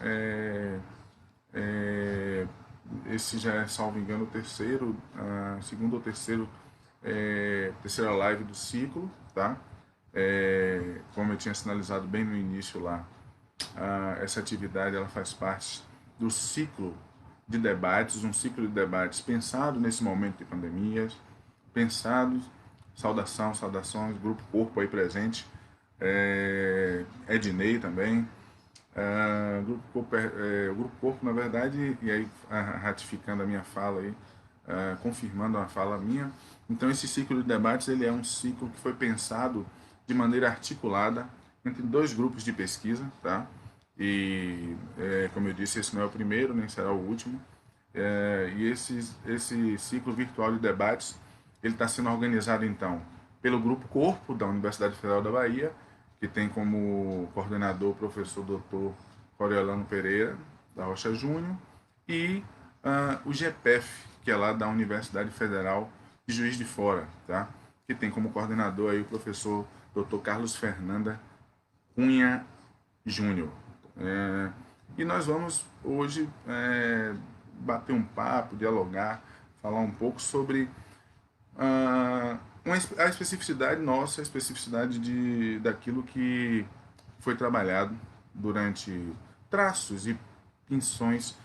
é, esse já é, salvo engano, o terceiro, segundo ou terceira live do ciclo, tá? Como eu tinha sinalizado bem no início lá, essa atividade ela faz parte do ciclo de debates, um ciclo de debates pensado nesse momento de pandemias, pensado, saudações, Grupo Corpo aí presente, Ednei também, o Grupo Corpo, na verdade, e aí ratificando a minha fala aí, confirmando a fala minha, então esse ciclo de debates ele é um ciclo que foi pensado de maneira articulada entre dois grupos de pesquisa, tá? E, como eu disse, esse não é o primeiro, nem será o último. E esse ciclo virtual de debates, ele está sendo organizado, então, pelo Grupo Corpo, da Universidade Federal da Bahia, que tem como coordenador o professor Dr. Coriolano Pereira, da Rocha Júnior, e o GPEF, que é lá da Universidade Federal de Juiz de Fora, tá? Que tem como coordenador aí o professor Dr. Carlos Fernanda Cunha Júnior. E nós vamos hoje bater um papo, dialogar, falar um pouco sobre a especificidade nossa, a especificidade daquilo que foi trabalhado durante traços e pinções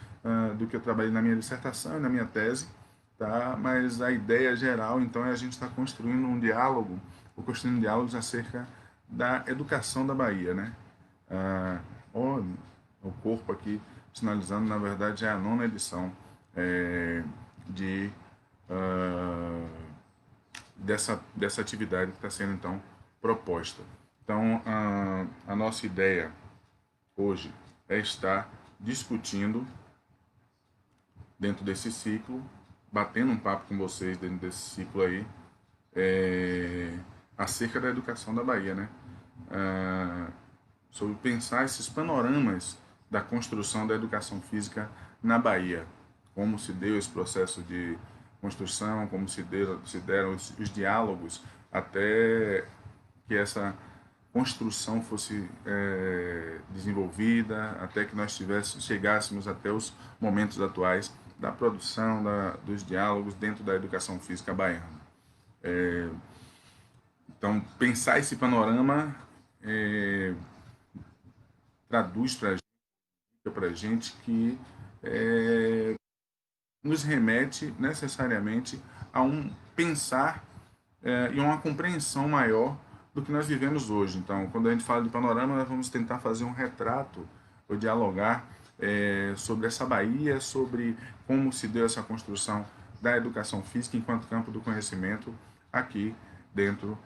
do que eu trabalhei na minha dissertação e na minha tese, tá? Mas a ideia geral, então, é a gente estar construindo um diálogo, ou construindo diálogos acerca da educação da Bahia, né? Ah, ó, o corpo aqui sinalizando, na verdade, é a nona edição de dessa atividade que está sendo, então, proposta. Então, a nossa ideia hoje é estar discutindo dentro desse ciclo, batendo um papo com vocês dentro desse ciclo aí, acerca da educação da Bahia, né? Sobre pensar esses panoramas da construção da educação física na Bahia, como se deu esse processo de construção, como se deram os diálogos até que essa construção fosse desenvolvida, até que nós chegássemos até os momentos atuais da produção, dos diálogos dentro da educação física baiana. Então, pensar esse panorama traduz para a gente que nos remete necessariamente a um pensar e uma compreensão maior do que nós vivemos hoje. Então, quando a gente fala de panorama, nós vamos tentar fazer um retrato ou dialogar sobre essa Bahia, sobre como se deu essa construção da educação física enquanto campo do conhecimento aqui dentro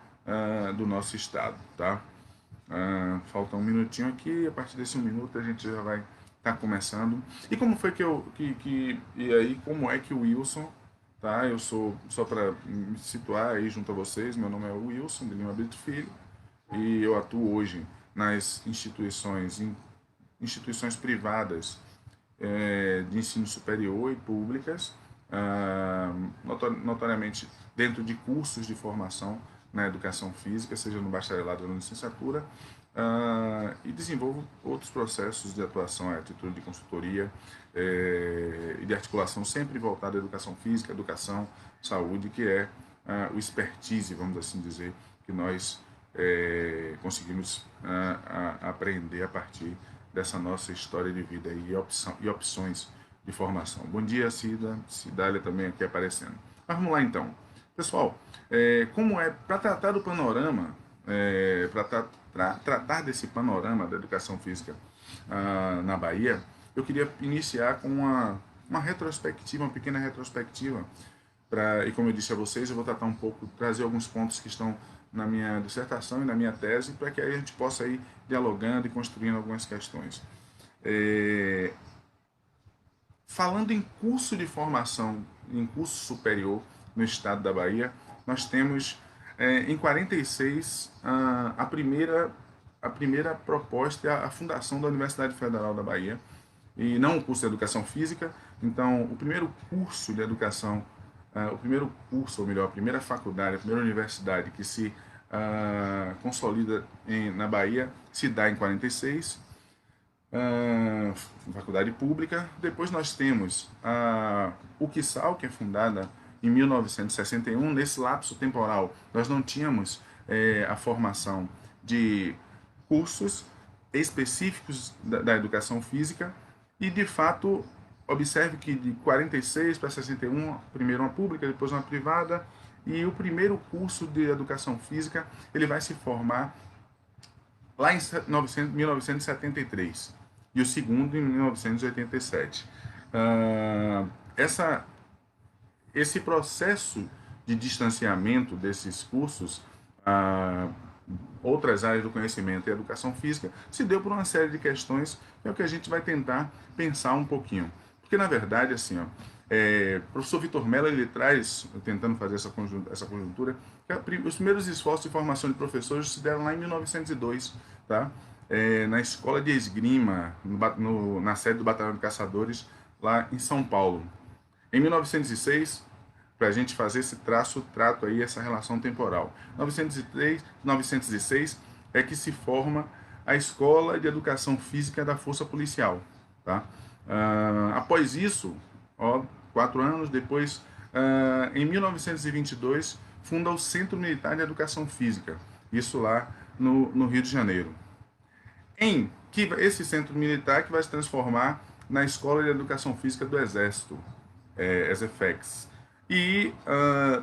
do nosso estado, tá? Falta um minutinho aqui, a partir desse um minuto a gente já vai estar começando. E como foi e aí como é que o Wilson, tá? Eu sou, só para me situar aí junto a vocês, meu nome é Wilson de Lima Brito Filho e eu atuo hoje nas instituições privadas de ensino superior e públicas, notoriamente dentro de cursos de formação na educação física, seja no bacharelado ou na licenciatura, e desenvolvo outros processos de atuação a título de consultoria e de articulação, sempre voltado à educação física, educação, saúde, que é o expertise, vamos assim dizer, que nós conseguimos aprender a partir dessa nossa história de vida e opções de formação. Bom dia, Cidália também aqui aparecendo. Mas vamos lá então. Pessoal, como para tratar do panorama, para tratar desse panorama da educação física na Bahia, eu queria iniciar com uma retrospectiva, uma pequena retrospectiva, e como eu disse a vocês, eu vou tratar um pouco, trazer alguns pontos que estão na minha dissertação e na minha tese, para que aí a gente possa ir dialogando e construindo algumas questões. Falando em curso de formação, em curso superior no estado da Bahia, nós temos em 46 a primeira proposta é a fundação da Universidade Federal da Bahia, e não o curso de Educação Física. Então, o primeiro curso de educação, o primeiro curso, ou melhor, a primeira faculdade, a primeira universidade que se consolida na Bahia, se dá em 46. uma faculdade pública. Depois nós temos a UQSAL, que é fundada em 1961. Nesse lapso temporal, nós não tínhamos a formação de cursos específicos da educação física. E, de fato, observe que de 46 para 61, primeiro uma pública, depois uma privada, e o primeiro curso de educação física ele vai se formar lá em 1973 e o segundo em 1987. Esse processo de distanciamento desses cursos, outras áreas do conhecimento e a educação física, se deu por uma série de questões, que é o que a gente vai tentar pensar um pouquinho. Porque, na verdade, assim, o professor Vitor Mello, ele traz, tentando fazer essa conjuntura, que os primeiros esforços de formação de professores se deram lá em 1902, tá? Na escola de esgrima, na sede do Batalhão de Caçadores, lá em São Paulo. Em 1906, para a gente fazer esse trato aí, essa relação temporal. 1906 é que se forma a Escola de Educação Física da Força Policial, tá? Após isso, 4 anos depois, em 1922, funda o Centro Militar de Educação Física, isso lá no Rio de Janeiro. Esse centro militar que vai se transformar na Escola de Educação Física do Exército, ESEFEX. E,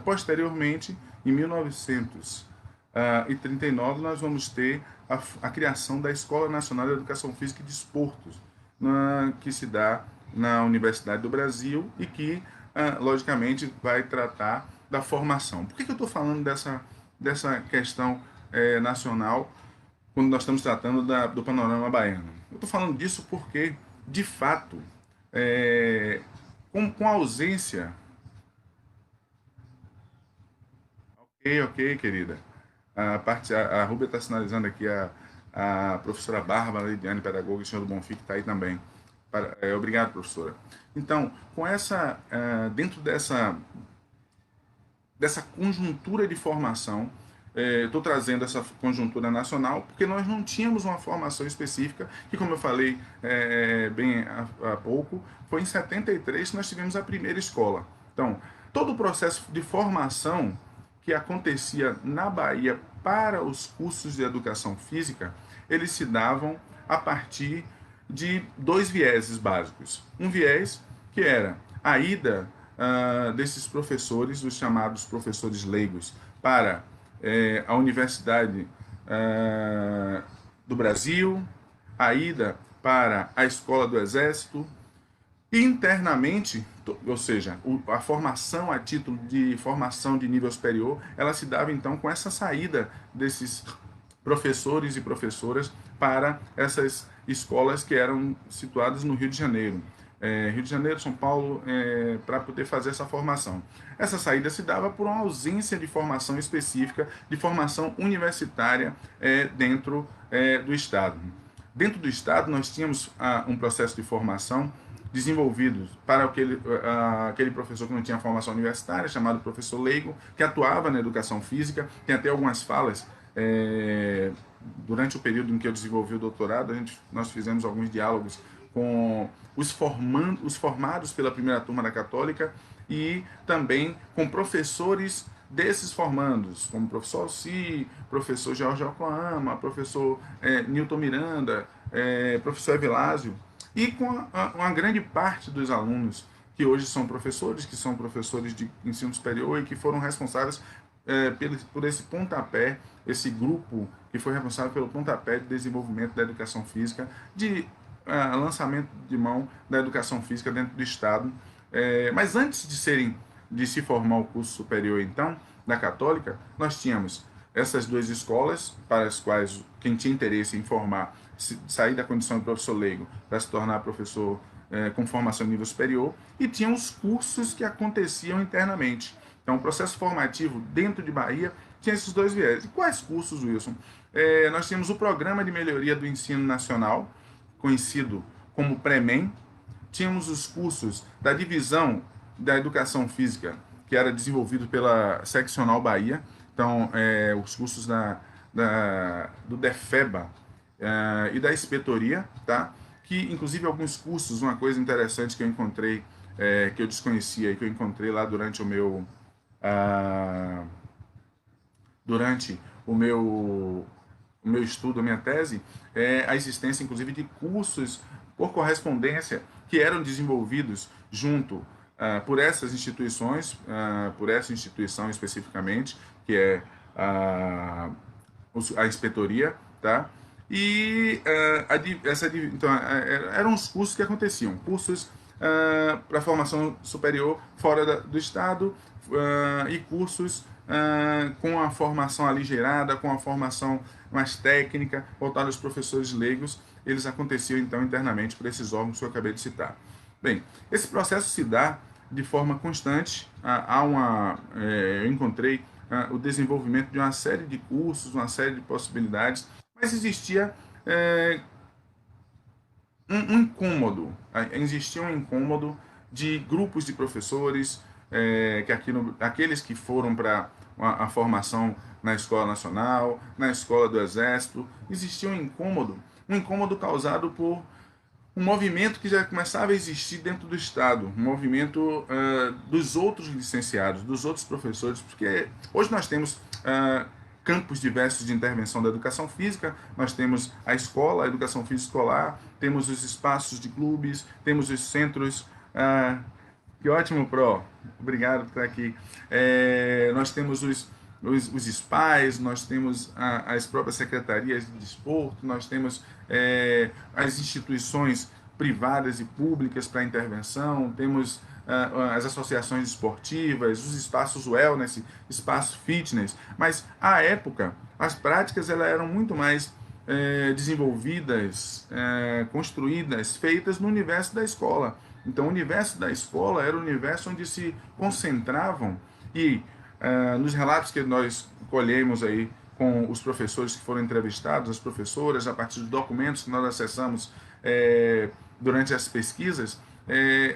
posteriormente, em 1939, nós vamos ter a criação da Escola Nacional de Educação Física e Desportos, que se dá na Universidade do Brasil e que, logicamente, vai tratar da formação. Por que eu estou falando dessa questão nacional quando nós estamos tratando do panorama baiano? Eu estou falando disso porque, de fato, com a ausência... Ok, querida. A Rúbia está sinalizando aqui a professora Bárbara Lidiane, pedagoga, e o senhor do Bonfim, que está aí também. Obrigado, professora. Então, dentro dessa conjuntura de formação, estou trazendo essa conjuntura nacional, porque nós não tínhamos uma formação específica, que, como eu falei bem há pouco, foi em 73 que nós tivemos a primeira escola. Então, todo o processo de formação que acontecia na Bahia para os cursos de educação física, eles se davam a partir de 2 vieses básicos. Um viés que era a ida desses professores, os chamados professores leigos, para a Universidade do Brasil, a ida para a Escola do Exército. Internamente, ou seja, a formação a título de formação de nível superior, ela se dava então com essa saída desses professores e professoras para essas escolas que eram situadas no Rio de Janeiro. Rio de Janeiro, São Paulo, para poder fazer essa formação. Essa saída se dava por uma ausência de formação específica, de formação universitária dentro do Estado. Dentro do Estado, nós tínhamos um processo de formação desenvolvidos para aquele professor que não tinha formação universitária, chamado professor leigo, que atuava na educação física. Tem até algumas falas. Durante o período em que eu desenvolvi o doutorado, nós fizemos alguns diálogos com os formados pela primeira turma da Católica e também com professores desses formandos, como o professor Alci, professor Jorge Alcoama, professor Newton Miranda, professor Evilásio, e com uma grande parte dos alunos que hoje são professores, que são professores de ensino superior e que foram responsáveis por esse pontapé, esse grupo que foi responsável pelo pontapé de desenvolvimento da educação física, de lançamento de mão da educação física dentro do Estado. Mas antes de se formar o curso superior, então, da Católica, nós tínhamos essas 2 escolas, para as quais quem tinha interesse em formar, sair da condição de professor leigo para se tornar professor com formação em nível superior, e tinha os cursos que aconteciam internamente. Então, o processo formativo dentro de Bahia tinha esses 2 viés. E quais cursos, Wilson? Nós tínhamos o Programa de Melhoria do Ensino Nacional, conhecido como PREMEN. Tínhamos os cursos da Divisão da Educação Física, que era desenvolvido pela Seccional Bahia. Então, os cursos do DEFEBA e da Inspetoria, tá? que inclusive alguns cursos, uma coisa interessante que eu encontrei, que eu desconhecia e que eu encontrei lá durante o meu ah, durante o meu estudo, a minha tese, é a existência, inclusive, de cursos por correspondência que eram desenvolvidos junto por essas instituições, por essa instituição especificamente, que é a inspetoria, tá? E então, eram os cursos que aconteciam, cursos para formação superior fora do estado e cursos com a formação aligerada, com a formação mais técnica, voltada aos professores leigos, eles aconteciam então internamente por esses órgãos que eu acabei de citar. Bem, esse processo se dá de forma constante. Eu encontrei o desenvolvimento de uma série de cursos, uma série de possibilidades, mas existia existia um incômodo de grupos de professores, aqueles que foram para a formação na Escola Nacional, na Escola do Exército, existia um incômodo causado por um movimento que já começava a existir dentro do Estado, um movimento dos outros licenciados, dos outros professores, porque hoje nós temos campos diversos de intervenção da educação física, nós temos a escola, a educação física escolar, temos os espaços de clubes, temos os centros. Que ótimo, Pro! Obrigado por estar aqui. Nós temos os SPAs, nós temos as próprias secretarias de desporto, nós temos as instituições privadas e públicas para intervenção, temos as associações esportivas, os espaços wellness, espaço fitness, mas à época as práticas elas eram muito mais desenvolvidas, construídas, feitas no universo da escola. Então, o universo da escola era o universo onde se concentravam e nos relatos que nós colhemos aí com os professores que foram entrevistados, as professoras, a partir dos documentos que nós acessamos durante as pesquisas,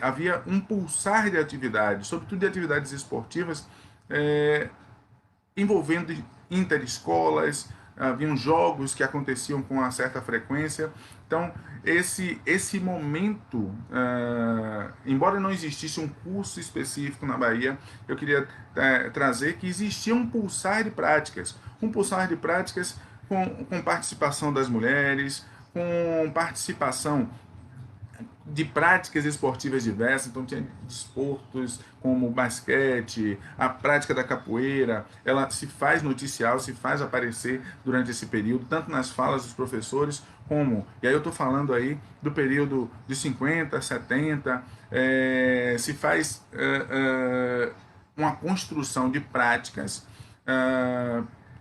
havia um pulsar de atividades, sobretudo de atividades esportivas, envolvendo interescolas, haviam jogos que aconteciam com uma certa frequência. Então, esse momento, embora não existisse um curso específico na Bahia, eu queria trazer que existia um pulsar de práticas com participação das mulheres, com participação de práticas esportivas diversas. Então tinha desportos como o basquete, a prática da capoeira, ela se faz noticiar, se faz aparecer durante esse período, tanto nas falas dos professores, e aí eu estou falando aí do período de 50, 70, se faz uma construção de práticas,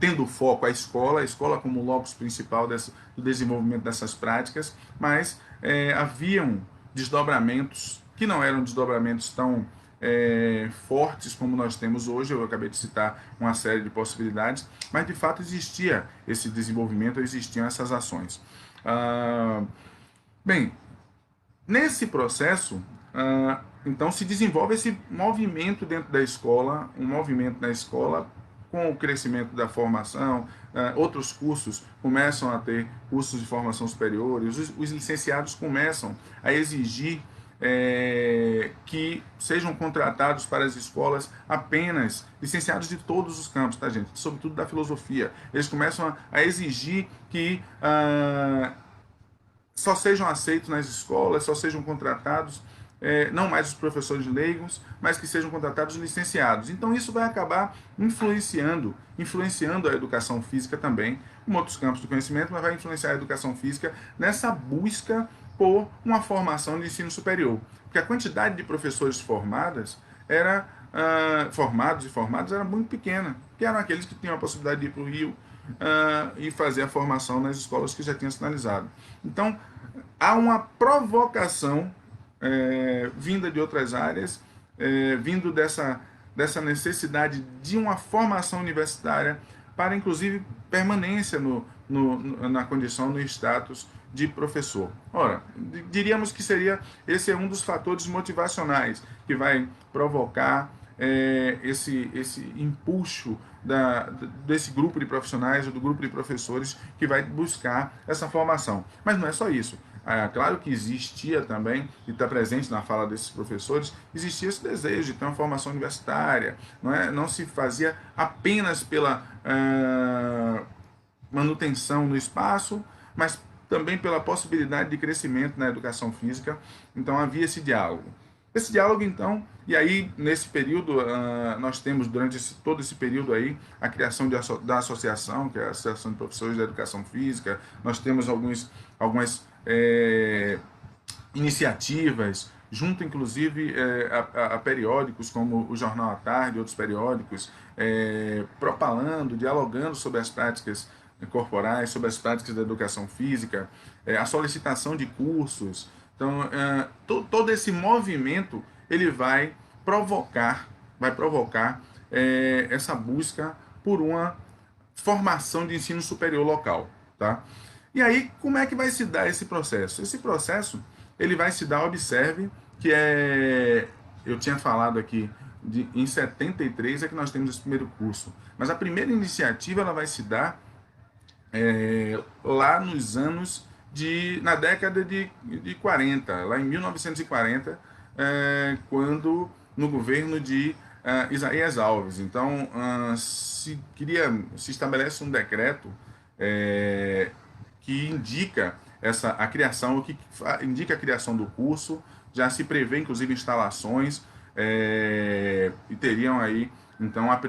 tendo foco a escola como locus principal do desenvolvimento dessas práticas, mas haviam desdobramentos que não eram desdobramentos tão fortes como nós temos hoje. Eu acabei de citar uma série de possibilidades, mas de fato existia esse desenvolvimento, existiam essas ações. Bem, nesse processo, então se desenvolve esse movimento dentro da escola, um movimento na escola com o crescimento da formação. Outros cursos começam a ter cursos de formação superiores, os licenciados começam a exigir que sejam contratados para as escolas apenas licenciados de todos os campos, tá, gente? Sobretudo da filosofia. Eles começam a exigir que só sejam aceitos nas escolas, só sejam contratados não mais os professores leigos, mas que sejam contratados licenciados. Então isso vai acabar influenciando a educação física também, em outros campos do conhecimento, mas vai influenciar a educação física nessa busca por uma formação de ensino superior. Porque a quantidade de professores formados era muito pequena, que eram aqueles que tinham a possibilidade de ir para o Rio e fazer a formação nas escolas que já tinham sinalizado. Então, há uma provocação vinda de outras áreas, vindo dessa necessidade de uma formação universitária para, inclusive, permanência na condição, no status de professor. Ora, diríamos que esse é um dos fatores motivacionais que vai provocar esse impulso desse grupo de profissionais ou do grupo de professores que vai buscar essa formação. Mas não é só isso. Claro que existia também, e está presente na fala desses professores, existia esse desejo de ter uma formação universitária, não é? Não se fazia apenas pela manutenção no espaço, mas também pela possibilidade de crescimento na educação física. Então havia esse diálogo. Esse diálogo, então, e aí nesse período, nós temos durante todo esse período aí a criação da associação, que é a Associação de Professores da Educação Física. Nós temos algumas iniciativas, junto inclusive a periódicos como o Jornal à Tarde, outros periódicos, propalando, dialogando sobre as práticas corporais, sobre as práticas da educação física, a solicitação de cursos. Então, todo esse movimento ele vai provocar essa busca por uma formação de ensino superior local, tá? E aí, como é que vai se dar esse processo? Esse processo ele vai se dar, observe, que eu tinha falado aqui, em 73 é que nós temos esse primeiro curso, mas a primeira iniciativa ela vai se dar lá nos anos na década de 40, lá em 1940, quando no governo de Isaías Alves. Então, se estabelece um decreto que indica a criação, que indica a criação do curso, já se prevê inclusive instalações, e teriam aí então a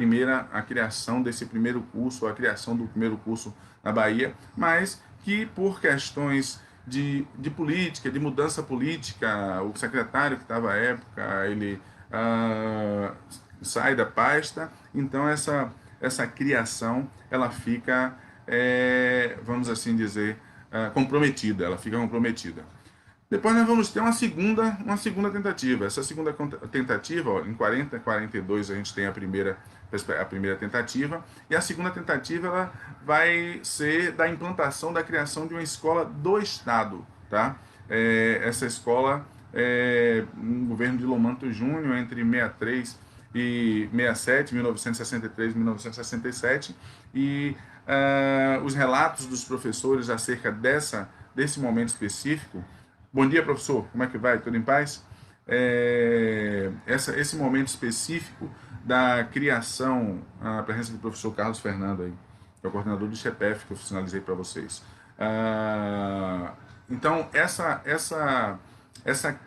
criação desse primeiro curso, a criação do primeiro curso na Bahia, mas que por questões de política, de mudança política, o secretário que estava à época, ele sai da pasta, então essa criação ela fica, vamos assim dizer, comprometida, ela fica comprometida. Depois nós vamos ter uma segunda tentativa. Essa segunda tentativa, ó, em 40, 42 a gente tem a primeira tentativa, e a segunda tentativa ela vai ser da implantação da criação de uma escola do Estado, tá? Essa escola no governo de Lomanto Júnior, entre 63 e 67, 1963 e 1967, e os relatos dos professores acerca desse momento específico. Bom dia, professor. Como é que vai? Tudo em paz? Esse momento específico da criação, a presença do professor Carlos Fernando, aí, que é o coordenador do CHEPEF, que eu sinalizei para vocês. Então, essa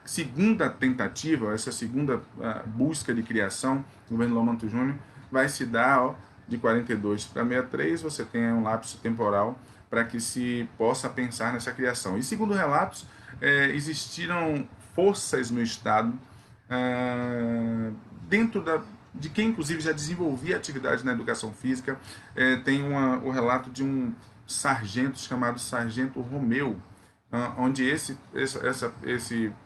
segunda tentativa, essa segunda busca de criação do governo Lomanto Júnior vai se dar de 42 para 63, você tem um lapso temporal para que se possa pensar nessa criação. E segundo relatos, existiram forças no Estado, dentro de quem inclusive já desenvolvia atividade na educação física. Tem o relato de um sargento chamado Sargento Romeu, onde esse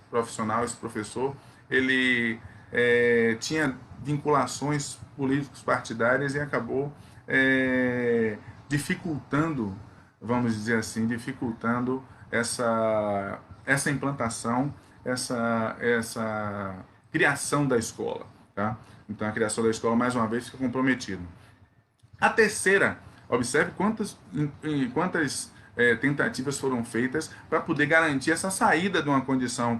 profissional, esse professor, ele tinha vinculações políticos partidárias e acabou dificultando, vamos dizer assim, essa implantação, essa criação da escola, tá? Então a criação da escola mais uma vez fica comprometida. A terceira, observe quantas tentativas foram feitas para poder garantir essa saída de uma condição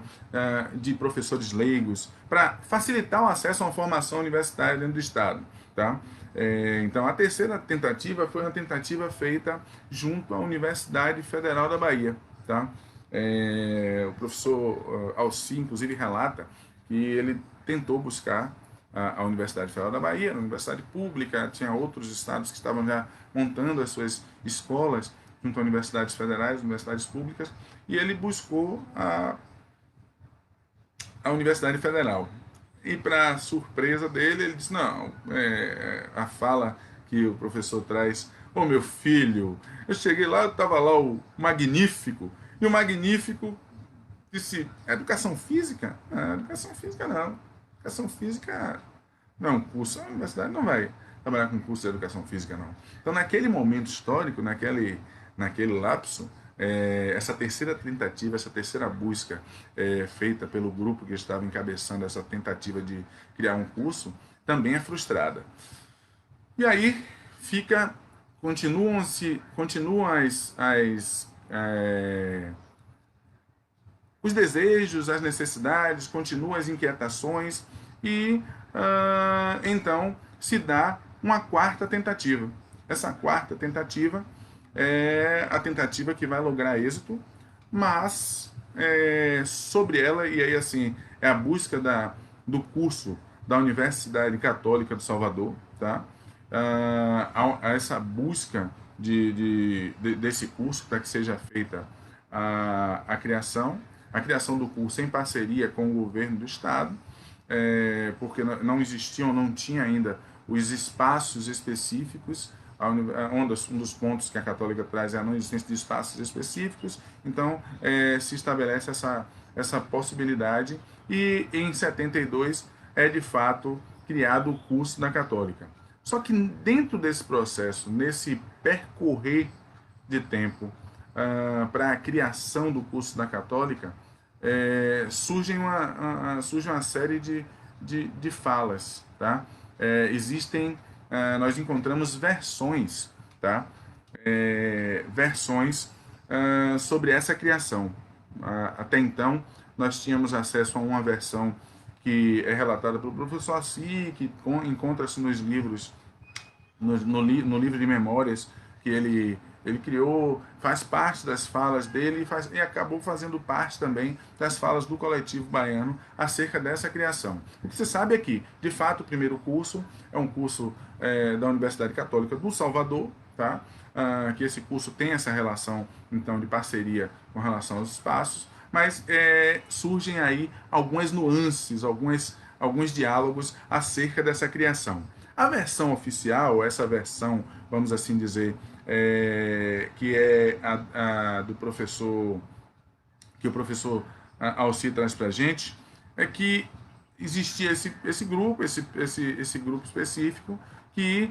de professores leigos, para facilitar o acesso a uma formação universitária dentro do Estado, tá? Então, a terceira tentativa foi uma tentativa feita junto à Universidade Federal da Bahia, tá? O professor Alci, inclusive, relata que ele tentou buscar a Universidade Federal da Bahia, a universidade pública, tinha outros estados que estavam já montando as suas escolas junto a universidades federais, universidades públicas, e ele buscou a Universidade Federal. E, para surpresa dele, ele disse, não, a fala que o professor traz, ô meu filho, eu cheguei lá, estava lá o Magnífico, e o Magnífico disse, educação física? Não, educação física não. Educação física não, curso, a universidade não vai trabalhar com curso de educação física, não. Então, naquele momento histórico, naquele lapso, essa terceira tentativa, essa terceira busca feita pelo grupo que estava encabeçando essa tentativa de criar um curso, também é frustrada. E aí continuam as os desejos, as necessidades, continuam as inquietações e então se dá uma quarta tentativa. Essa quarta tentativa é a tentativa que vai lograr êxito, mas sobre ela, e aí assim, é a busca do curso da Universidade Católica do Salvador, tá? A essa busca desse curso para que seja feita a criação do curso em parceria com o governo do estado, porque não existiam, não tinha ainda os espaços específicos. Um dos pontos que a Católica traz é a não existência de espaços específicos, então se estabelece essa possibilidade, e em 72 é de fato criado o curso da Católica. Só que dentro desse processo, nesse percorrer de tempo para a criação do curso da Católica, surge uma série de falas, tá? Existem, nós encontramos versões, tá? Versões sobre essa criação. Até então, nós tínhamos acesso a uma versão que é relatada pelo professor Assi, que encontra-se nos livros, no livro de memórias que ele criou, faz parte das falas dele e acabou fazendo parte também das falas do coletivo baiano acerca dessa criação. O que você sabe é que, de fato, o primeiro curso é um curso da Universidade Católica do Salvador, tá? Que esse curso tem essa relação, então, de parceria com relação aos espaços, mas surgem aí algumas nuances, alguns diálogos acerca dessa criação. A versão oficial, essa versão, vamos assim dizer, que é a do professor, que o professor Alci traz para a gente, é que existia esse grupo específico que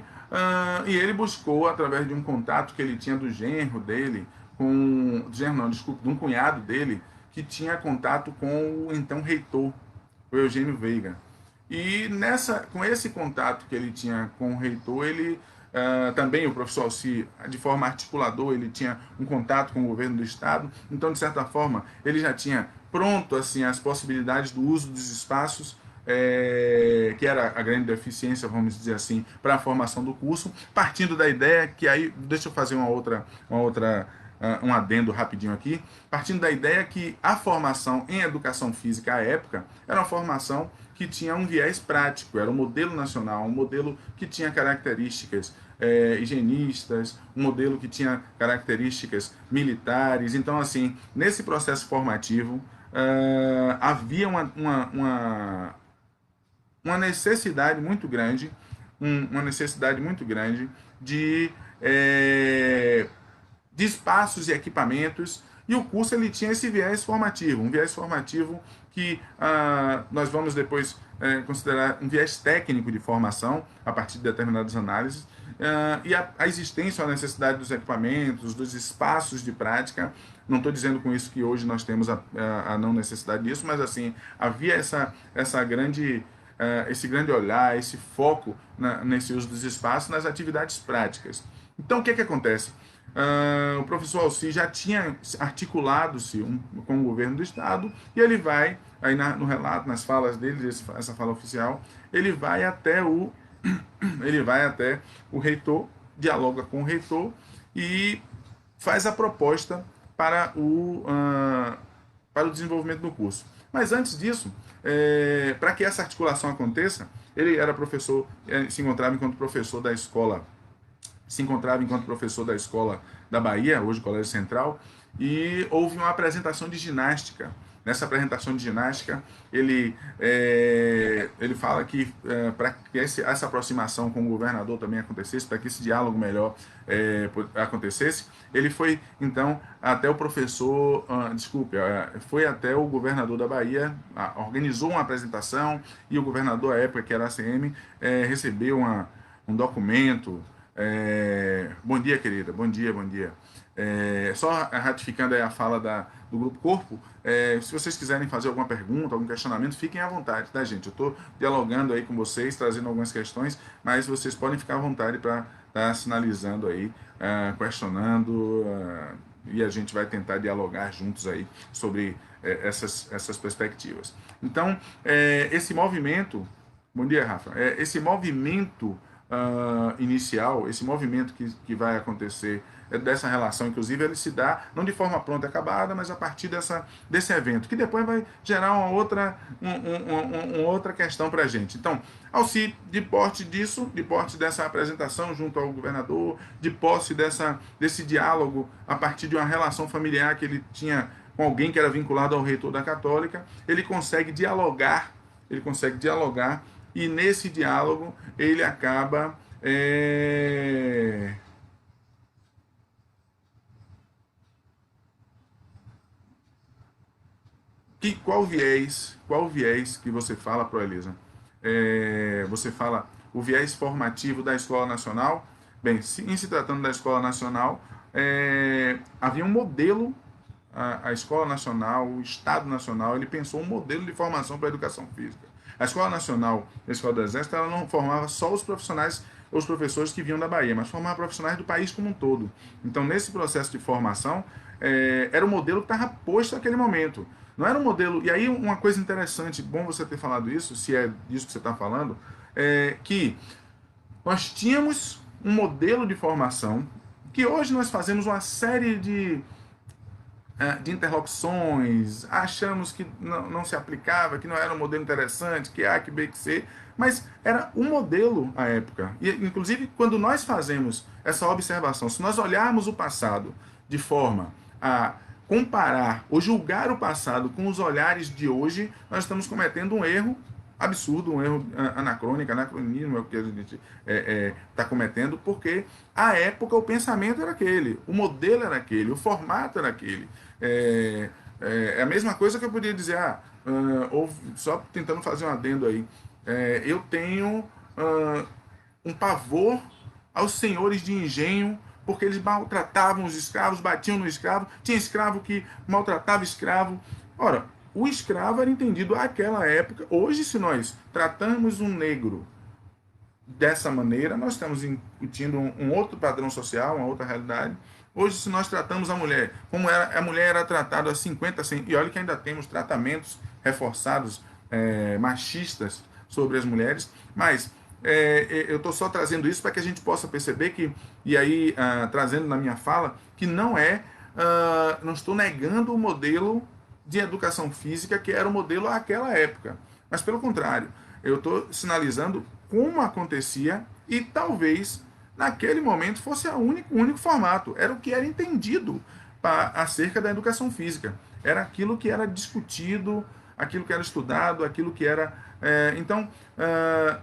e ele buscou, através de um contato que ele tinha do genro dele, de um cunhado dele, que tinha contato com o então reitor, o Eugênio Veiga. E com esse contato que ele tinha com o reitor, ele também, o professor Alci, de forma articuladora, ele tinha um contato com o governo do estado, então, de certa forma, ele já tinha pronto assim as possibilidades do uso dos espaços, que era a grande deficiência, vamos dizer assim, para a formação do curso, partindo da ideia que aí, deixa eu fazer um adendo rapidinho aqui, partindo da ideia que a formação em educação física à época era uma formação que tinha um viés prático, era um modelo nacional, um modelo que tinha características higienistas, um modelo que tinha características militares. Então, assim, nesse processo formativo, havia uma necessidade muito grande, de espaços e equipamentos, e o curso ele tinha esse viés formativo, um viés formativo que nós vamos depois considerar um viés técnico de formação, a partir de determinadas análises, e a existência ou a necessidade dos equipamentos, dos espaços de prática. Não estou dizendo com isso que hoje nós temos a não necessidade disso, mas assim, havia esse grande olhar, esse foco nesse uso dos espaços, nas atividades práticas. Então, o que acontece? O professor Alci já tinha articulado-se com o governo do estado, e ele vai, aí no relato, nas falas dele, essa fala oficial, ele vai até o reitor, dialoga com o reitor e faz a proposta para o desenvolvimento do curso. Mas antes disso, para que essa articulação aconteça, ele era professor, se encontrava enquanto professor da escola da Bahia, hoje Colégio Central, e houve uma apresentação de ginástica. Nessa apresentação de ginástica, ele fala que para que essa aproximação com o governador também acontecesse, para que esse diálogo melhor acontecesse, ele foi então até o professor, foi até o governador da Bahia, organizou uma apresentação, e o governador, à época, que era a ACM, recebeu um documento. Bom dia, querida. Bom dia. Só ratificando aí a fala do Grupo Corpo, se vocês quiserem fazer alguma pergunta, algum questionamento, fiquem à vontade, tá, gente? Eu estou dialogando aí com vocês, trazendo algumas questões, mas vocês podem ficar à vontade para estar sinalizando aí, questionando, e a gente vai tentar dialogar juntos aí sobre essas perspectivas. Então, esse movimento, bom dia, Rafa, esse movimento inicial, esse movimento que vai acontecer dessa relação, inclusive, ele se dá não de forma pronta e acabada, mas a partir desse evento, que depois vai gerar uma outra questão para a gente. Então, Alci, de posse disso, de posse dessa apresentação junto ao governador, de posse desse diálogo a partir de uma relação familiar que ele tinha com alguém que era vinculado ao reitor da Católica, ele consegue dialogar, e nesse diálogo ele acaba qual viés que você fala, Proelisa? Você fala o viés formativo da Escola Nacional? Bem, em se tratando da Escola Nacional, havia um modelo, a Escola Nacional, o Estado Nacional, ele pensou um modelo de formação para a educação física. A Escola Nacional, a Escola do Exército, ela não formava só os profissionais, os professores que vinham da Bahia, mas formava profissionais do país como um todo. Então, nesse processo de formação, era o modelo que estava posto naquele momento. Não era um modelo. E aí, uma coisa interessante, bom você ter falado isso, se é disso que você está falando, que nós tínhamos um modelo de formação que hoje nós fazemos uma série de interlocuções, achamos que não se aplicava, que não era um modelo interessante, que A, que B, que C, mas era um modelo à época. E, inclusive, quando nós fazemos essa observação, se nós olharmos o passado de forma a comparar ou julgar o passado com os olhares de hoje, nós estamos cometendo um erro absurdo, um erro anacrônico, anacronismo é o que a gente está cometendo, porque à época o pensamento era aquele, o modelo era aquele, o formato era aquele. É a mesma coisa que eu podia dizer, ou só tentando fazer um adendo aí, eu tenho um pavor aos senhores de engenho, porque eles maltratavam os escravos, batiam no escravo, tinha escravo que maltratava escravo. Ora, o escravo era entendido àquela época. Hoje, se nós tratamos um negro dessa maneira, nós estamos incutindo um outro padrão social, uma outra realidade. Hoje, se nós tratamos a mulher como a mulher era tratada há 50, 100, e olha que ainda temos tratamentos reforçados, machistas sobre as mulheres, mas eu estou só trazendo isso para que a gente possa perceber que, e aí trazendo na minha fala, que não estou negando o modelo de educação física que era o modelo àquela época, mas pelo contrário, eu estou sinalizando como acontecia e talvez naquele momento fosse o único formato, era o que era entendido acerca da educação física, era aquilo que era discutido, aquilo que era estudado, aquilo que era... Então,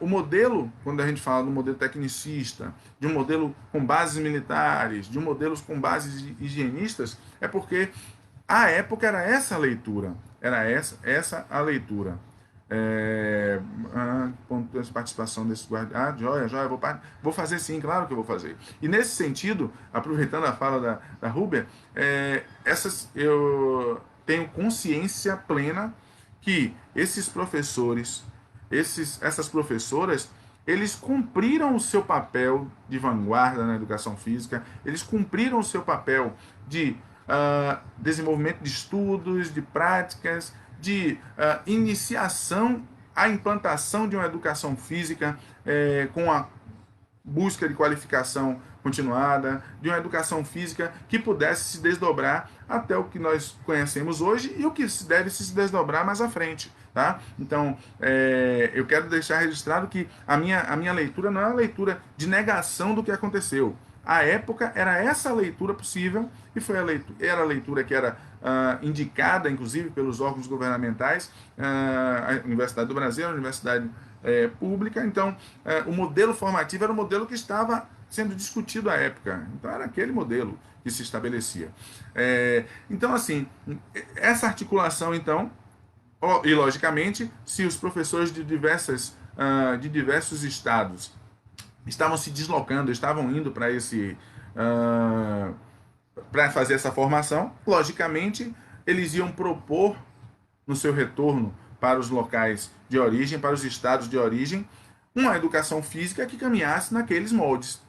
o modelo, quando a gente fala do modelo tecnicista, de um modelo com bases militares, de um modelo com bases higienistas, é porque à época era essa a leitura, era essa a leitura. Participação desses guardiões. Joia, vou fazer sim, claro que eu vou fazer. E nesse sentido, aproveitando a fala da Rúbia, eu tenho consciência plena que esses professores, essas professoras, eles cumpriram o seu papel de vanguarda na educação física, eles cumpriram o seu papel de desenvolvimento de estudos, de práticas, de iniciação à implantação de uma educação física com a busca de qualificação continuada, de uma educação física que pudesse se desdobrar até o que nós conhecemos hoje e o que deve se desdobrar mais à frente. Tá? Então, eu quero deixar registrado que a minha leitura não é uma leitura de negação do que aconteceu. À época, era essa a leitura possível e era a leitura que era indicada, inclusive, pelos órgãos governamentais, a Universidade do Brasil, a Universidade pública. Então, o modelo formativo era o modelo que estava sendo discutido à época. Então, era aquele modelo que se estabelecia. Então, assim, essa articulação, então, e, logicamente, se os professores de diversos estados estavam se deslocando, estavam indo para para fazer essa formação, logicamente, eles iam propor no seu retorno para os locais de origem, para os estados de origem, uma educação física que caminhasse naqueles moldes.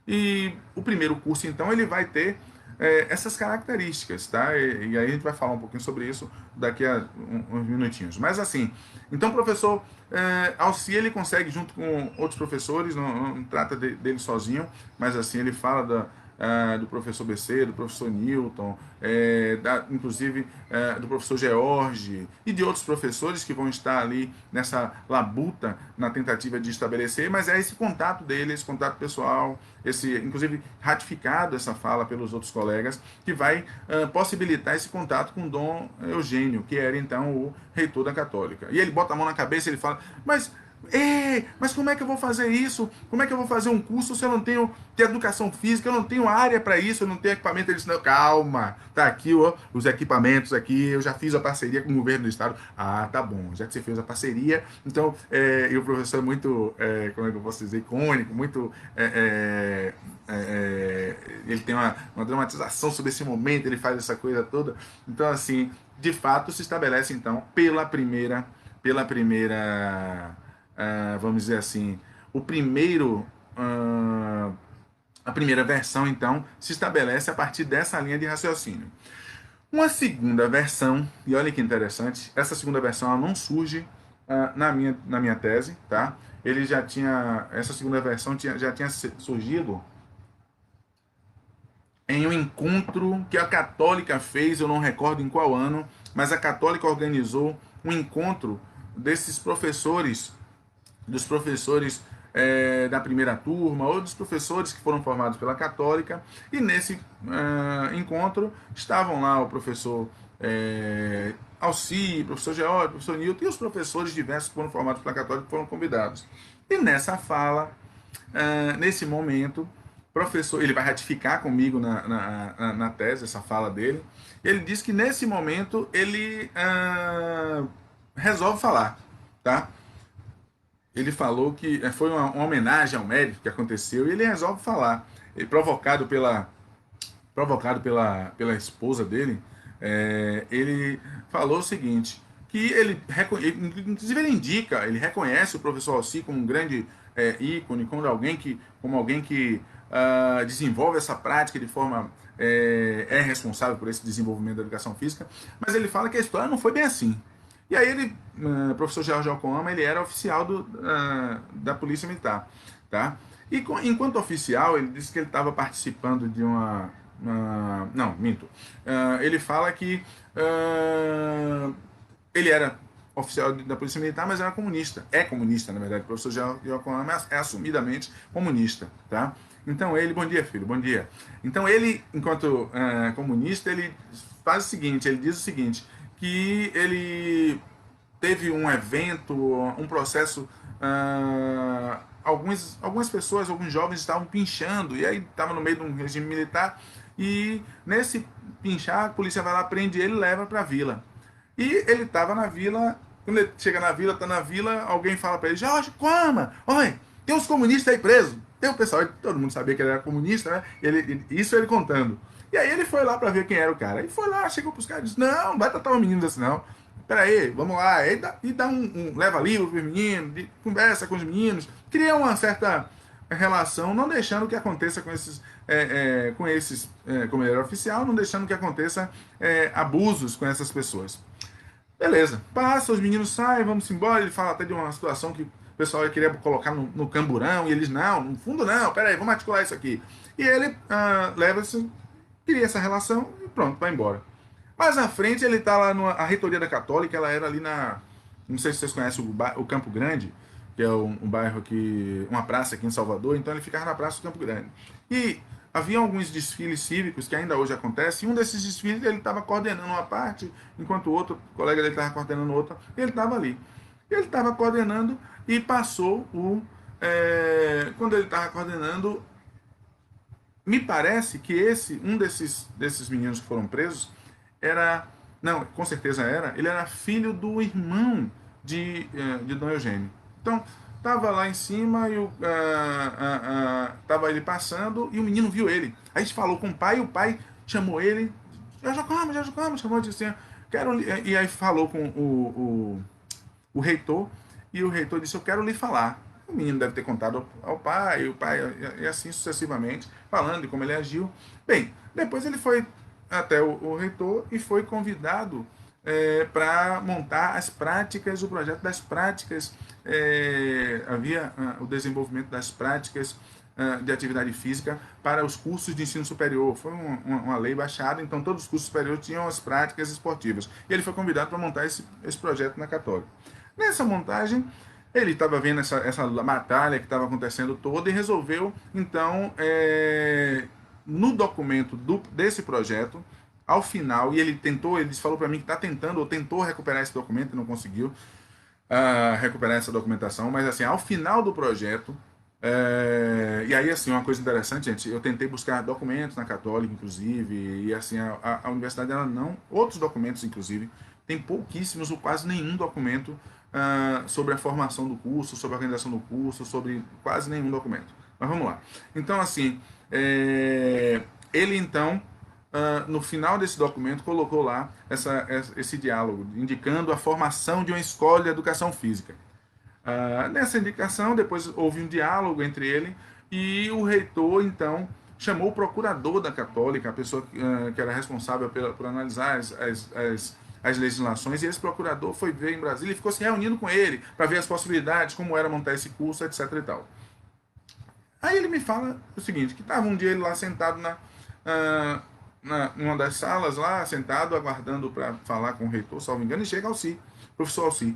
E o primeiro curso, então, ele vai ter essas características, tá? E aí a gente vai falar um pouquinho sobre isso daqui a uns minutinhos. Mas assim, então o professor Alci, ele consegue, junto com outros professores, não trata dele sozinho, mas assim, ele fala do professor BC, do professor Newton, inclusive do professor George e de outros professores que vão estar ali nessa labuta na tentativa de estabelecer, mas é esse contato dele, esse contato pessoal, inclusive ratificado essa fala pelos outros colegas, que vai possibilitar esse contato com Dom Eugênio, que era então o reitor da Católica. E ele bota a mão na cabeça e ele fala, mas como é que eu vou fazer isso? Como é que eu vou fazer um curso se eu não tenho de educação física, eu não tenho área para isso, eu não tenho equipamento? Ele disse, não, calma, tá aqui os equipamentos aqui, eu já fiz a parceria com o governo do estado. Ah, tá bom, já que você fez a parceria, então, e o professor é muito, como é que eu posso dizer, icônico, muito, ele tem uma dramatização sobre esse momento, ele faz essa coisa toda. Então, assim, de fato, se estabelece, então, vamos dizer assim, a primeira versão, então, se estabelece a partir dessa linha de raciocínio. Uma segunda versão, e olha que interessante, essa segunda versão ela não surge na minha tese, tá? Essa segunda versão já tinha surgido em um encontro que a Católica fez, eu não recordo em qual ano, mas a Católica organizou um encontro desses professores, dos professores da primeira turma, ou dos professores que foram formados pela Católica, e nesse encontro estavam lá o professor Alci, professor George, professor Newton, e os professores diversos que foram formados pela Católica foram convidados. E nessa fala, nesse momento, professor, ele vai ratificar comigo na tese, essa fala dele, ele diz que nesse momento ele resolve falar, tá? Ele falou que foi uma homenagem ao médico que aconteceu e ele resolve falar. Ele, pela esposa dele, ele falou o seguinte, que inclusive ele indica, ele reconhece o professor Alci como um grande ícone, como alguém que desenvolve essa prática de forma responsável por esse desenvolvimento da educação física, mas ele fala que a história não foi bem assim. E aí ele, o professor Jorge Alcoama, ele era oficial da Polícia Militar, tá? E enquanto oficial, ele disse que ele estava participando de não, minto. Ele fala que ele era oficial da Polícia Militar, mas era comunista. É comunista, na verdade. O professor Jorge Alcoama é assumidamente comunista, tá? Então ele, bom dia, filho, bom dia. Então ele, enquanto comunista, ele faz o seguinte, ele diz o seguinte, que ele teve um evento, um processo, algumas pessoas, alguns jovens estavam pinchando, e aí estava no meio de um regime militar, e nesse pinchar, a polícia vai lá, prende ele e leva para a vila. E ele estava na vila, quando ele chega na vila, está na vila, alguém fala para ele, Jorge, calma, olha, tem uns comunistas aí presos. Tem o pessoal, todo mundo sabia que ele era comunista, né? Isso ele contando. E aí ele foi lá para ver quem era o cara. E foi lá, chegou pros caras e disse, não vai tratar o menino assim não. Peraí, vamos lá. E dá leva livro pros meninos, conversa com os meninos, cria uma certa relação, não deixando que aconteça com esses, como ele era oficial, não deixando que aconteça abusos com essas pessoas. Beleza, passa, os meninos saem, vamos embora. Ele fala até de uma situação que o pessoal queria colocar no camburão, e eles, não, no fundo não, peraí, vamos articular isso aqui. E ele cria essa relação e pronto, vai embora. Mais à frente, ele está lá a reitoria da Católica, ela era ali não sei se vocês conhecem o Campo Grande, que é um bairro aqui, uma praça aqui em Salvador, então ele ficava na Praça do Campo Grande. E havia alguns desfiles cívicos que ainda hoje acontecem, e um desses desfiles ele estava coordenando uma parte, enquanto o outro colega dele estava coordenando outra, e ele estava ali. Ele estava coordenando e passou quando ele estava coordenando, me parece que um desses meninos que foram presos não, com certeza ele era filho do irmão de Dom Eugênio. Então, estava lá em cima e estava ele passando e o menino viu ele. Aí a gente falou com o pai e o pai chamou ele, Jorge Alcoama, chamou de assim, e aí falou com o reitor, e o reitor disse, eu quero lhe falar. O menino deve ter contado ao pai, o pai, e assim sucessivamente, falando de como ele agiu. Bem, depois ele foi até o reitor e foi convidado para montar as práticas, o projeto das práticas, havia o desenvolvimento das práticas de atividade física para os cursos de ensino superior. Foi uma lei baixada, então todos os cursos superiores tinham as práticas esportivas. E ele foi convidado para montar esse projeto na Católica. Nessa montagem, ele estava vendo essa batalha que estava acontecendo toda e resolveu, então, no documento desse projeto, ao final, e ele falou para mim que está tentando, ou tentou recuperar esse documento e não conseguiu recuperar essa documentação, mas assim, ao final do projeto, e aí assim, uma coisa interessante, gente, eu tentei buscar documentos na Católica, inclusive, e assim, a universidade, ela não, outros documentos, inclusive, tem pouquíssimos ou quase nenhum documento sobre a formação do curso, sobre a organização do curso, sobre quase nenhum documento. Mas vamos lá. Então, assim, ele então, no final desse documento, colocou lá esse diálogo, indicando a formação de uma escola de educação física. Nessa indicação, depois houve um diálogo entre ele e o reitor, então, chamou o procurador da Católica, a pessoa que era responsável por analisar as legislações, e esse procurador foi ver em Brasília e ficou se reunindo com ele para ver as possibilidades, como era montar esse curso, etc. e tal. Aí ele me fala o seguinte, que estava um dia ele lá sentado numa das salas lá, sentado, aguardando para falar com o reitor, salvo engano, e chega Alci, professor Alci.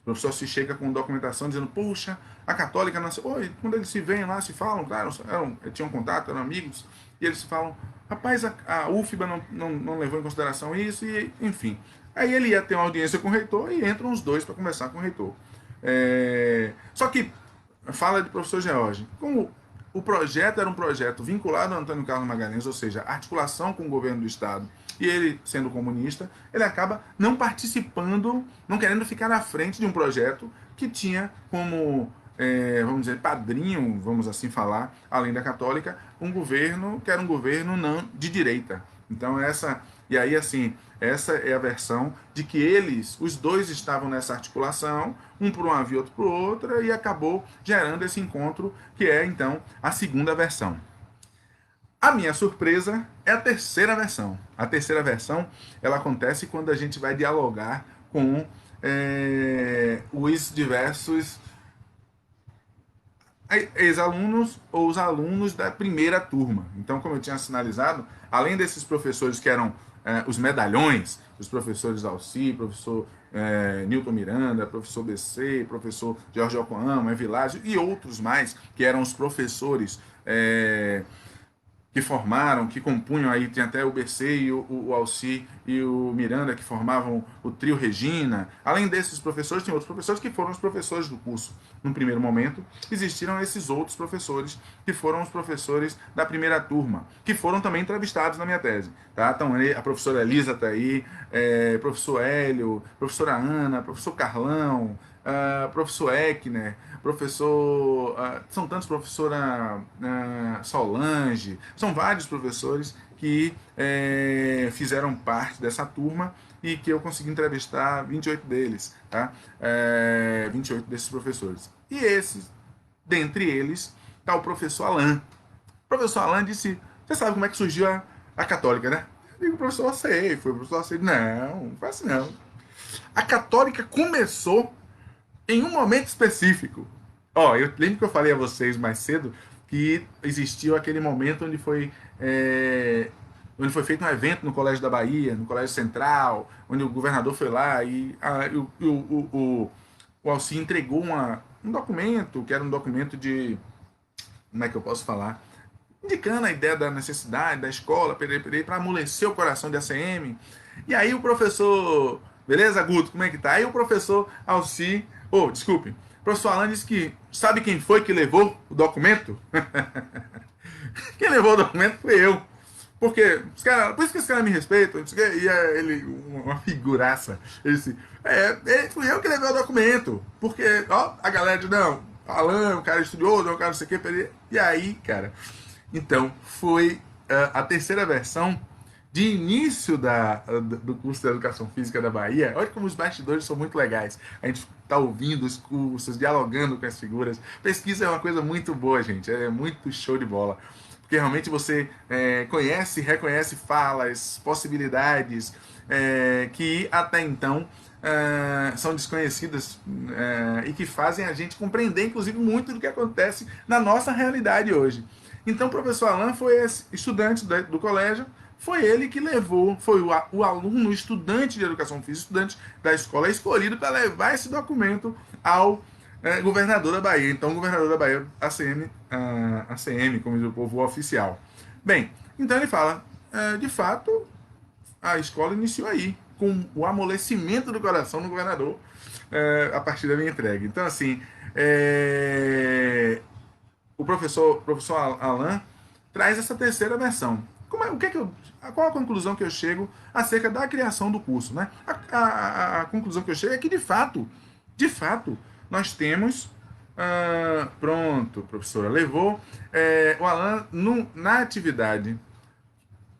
O professor Alci chega com documentação dizendo, puxa, a Católica nasceu. Oi, quando eles se veem lá, se falam, claro, tinham contato, eram amigos, e eles se falam, rapaz, a UFBA não levou em consideração isso, e enfim. Aí ele ia ter uma audiência com o reitor e entram os dois para conversar com o reitor. Só que, fala de professor George, como o projeto era um projeto vinculado ao Antônio Carlos Magalhães, ou seja, articulação com o governo do Estado, e ele, sendo comunista, ele acaba não participando, não querendo ficar à frente de um projeto que tinha como, vamos dizer, padrinho, vamos assim falar, além da Católica, um governo que era um governo não de direita. Então e aí assim, essa é a versão de que os dois estavam nessa articulação, um por uma via, outro por outra, e acabou gerando esse encontro, que é então a segunda versão. A minha surpresa é a terceira versão. A terceira versão, ela acontece quando a gente vai dialogar com os diversos ex-alunos ou os alunos da primeira turma. Então, como eu tinha sinalizado, além desses professores que eram os medalhões, os professores Alci, professor Newton Miranda, professor BC, professor Jorge Ocoama, Evilásio e outros mais, que eram os professores que formaram, que compunham aí, tem até o BC e o Alci e o Miranda, que formavam o trio Regina. Além desses professores, tem outros professores que foram os professores do curso. No primeiro momento, existiram esses outros professores, que foram os professores da primeira turma, que foram também entrevistados na minha tese. Tá? Então, a professora Elisa está aí, professor Hélio, professora Ana, professor Carlão, professor Eckner, professor, são tantos, professora Solange, são vários professores que fizeram parte dessa turma e que eu consegui entrevistar 28 deles, tá? 28 desses professores. E dentre eles, está o professor Alain. O professor Alain disse, você sabe como é que surgiu a Católica, né? Eu digo, professor, eu sei, foi o professor, eu sei. Não foi assim não. A Católica começou em um momento específico. Eu lembro que eu falei a vocês mais cedo que existiu aquele momento onde foi feito um evento no Colégio da Bahia, no Colégio Central, onde o governador foi lá e o Alci entregou um documento, que era um documento de, como é que eu posso falar, indicando a ideia da necessidade da escola, para amolecer o coração de ACM. E aí o professor, beleza, Guto, como é que tá? Aí o professor Alci, desculpe, o professor Alain disse que, sabe quem foi que levou o documento? Quem levou o documento foi eu. Porque por isso que esse cara me respeita, e ele, uma figuraça, ele disse, fui eu que levei o documento, porque, a galera diz, não, Alain, o cara estudioso, o cara não sei o que, e aí, cara, então, foi a terceira versão de início do curso de Educação Física da Bahia. Olha como os bastidores são muito legais. A gente está ouvindo os cursos, dialogando com as figuras. Pesquisa é uma coisa muito boa, gente. É muito show de bola. Porque realmente você conhece, reconhece falas, possibilidades que até então são desconhecidas e que fazem a gente compreender, inclusive, muito do que acontece na nossa realidade hoje. Então, o professor Alain foi esse estudante do colégio, foi ele que levou, foi o aluno, o estudante de educação física, estudante da escola escolhido para levar esse documento ao governador da Bahia. Então, o governador da Bahia, ACM, como diz o povo, o oficial. Bem, então ele fala, de fato, a escola iniciou aí, com o amolecimento do coração no governador, a partir da minha entrega. Então, assim, o professor Alain traz essa terceira versão. Qual a conclusão que eu chego acerca da criação do curso? Né? A conclusão que eu chego é que, de fato, nós temos. Pronto, professora, levou o Alain na atividade.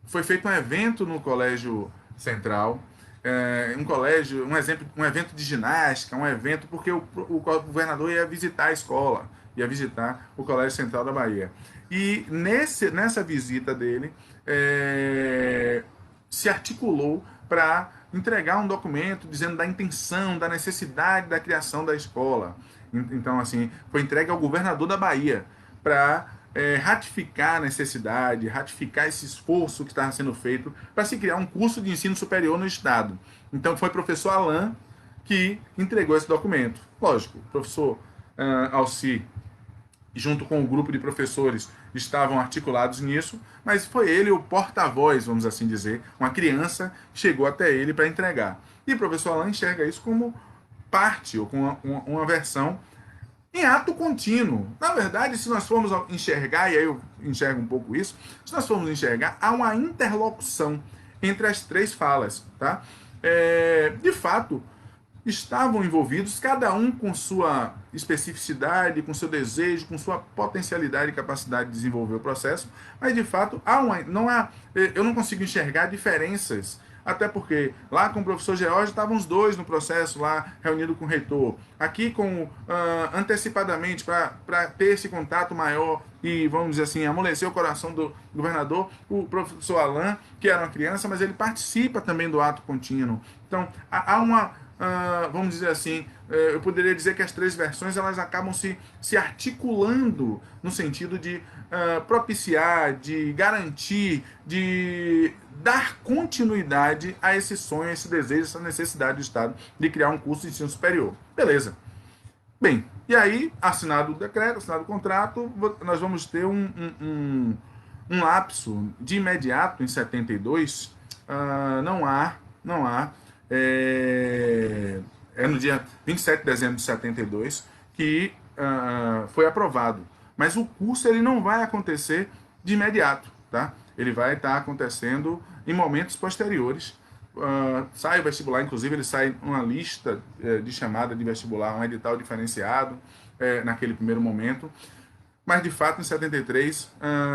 Foi feito um evento no Colégio Central, um evento de ginástica, um evento porque o governador ia visitar a escola, ia visitar o Colégio Central da Bahia. E nessa visita dele, se articulou para entregar um documento dizendo da intenção, da necessidade da criação da escola. Então, assim, foi entregue ao governador da Bahia para ratificar a necessidade, ratificar esse esforço que estava sendo feito para se criar um curso de ensino superior no Estado. Então, foi o professor Alain que entregou esse documento. Lógico, o professor Alci, junto com o grupo de professores, estavam articulados nisso, mas foi ele o porta-voz, vamos assim dizer, uma criança chegou até ele para entregar. E o professor Alain enxerga isso como parte, ou como uma versão em ato contínuo. Na verdade, se nós formos enxergar, e aí eu enxergo um pouco isso, se nós formos enxergar, há uma interlocução entre as três falas. Tá? De fato, estavam envolvidos, cada um com sua especificidade, com seu desejo, com sua potencialidade e capacidade de desenvolver o processo, mas de fato eu não consigo enxergar diferenças, até porque lá com o professor George estavam os dois no processo, lá reunido com o reitor, aqui antecipadamente para ter esse contato maior e, vamos dizer assim, amolecer o coração do governador, o professor Alain, que era uma criança, mas ele participa também do ato contínuo. Então, há uma vamos dizer assim, eu poderia dizer que as três versões elas acabam se articulando no sentido de propiciar, de garantir, de dar continuidade a esse sonho, a esse desejo, essa necessidade do Estado de criar um curso de ensino superior. Beleza. Bem, e aí, assinado o decreto, assinado o contrato, nós vamos ter um lapso de imediato, em 72, não há no dia 27 de dezembro de 72 que foi aprovado. Mas o curso ele não vai acontecer de imediato, tá? Ele vai estar acontecendo em momentos posteriores. Sai o vestibular, inclusive ele sai uma lista de chamada de vestibular, um edital diferenciado naquele primeiro momento. Mas, de fato, em 73,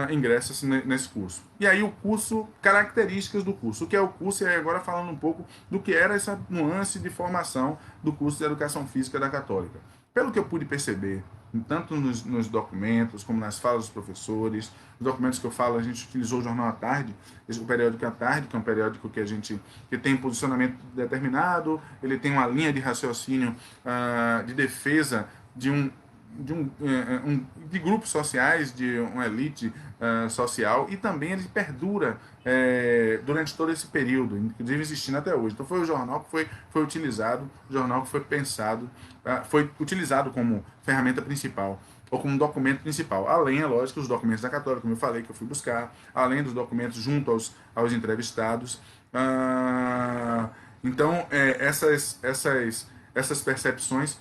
ingressa-se nesse curso. E aí o curso, características do curso. O que é o curso? E aí agora falando um pouco do que era essa nuance de formação do curso de Educação Física da Católica. Pelo que eu pude perceber, tanto nos documentos, como nas falas dos professores, os documentos que eu falo, a gente utilizou o Jornal à Tarde, o periódico à Tarde, que é um periódico que tem um posicionamento determinado, ele tem uma linha de raciocínio de defesa de grupos sociais, de uma elite social, e também ele perdura durante todo esse período, inclusive existindo até hoje. Então foi o jornal que foi utilizado, o jornal que foi pensado, foi utilizado como ferramenta principal, ou como documento principal, além, é lógico, dos documentos da Católica, como eu falei, que eu fui buscar, além dos documentos junto aos entrevistados. Então, essas percepções,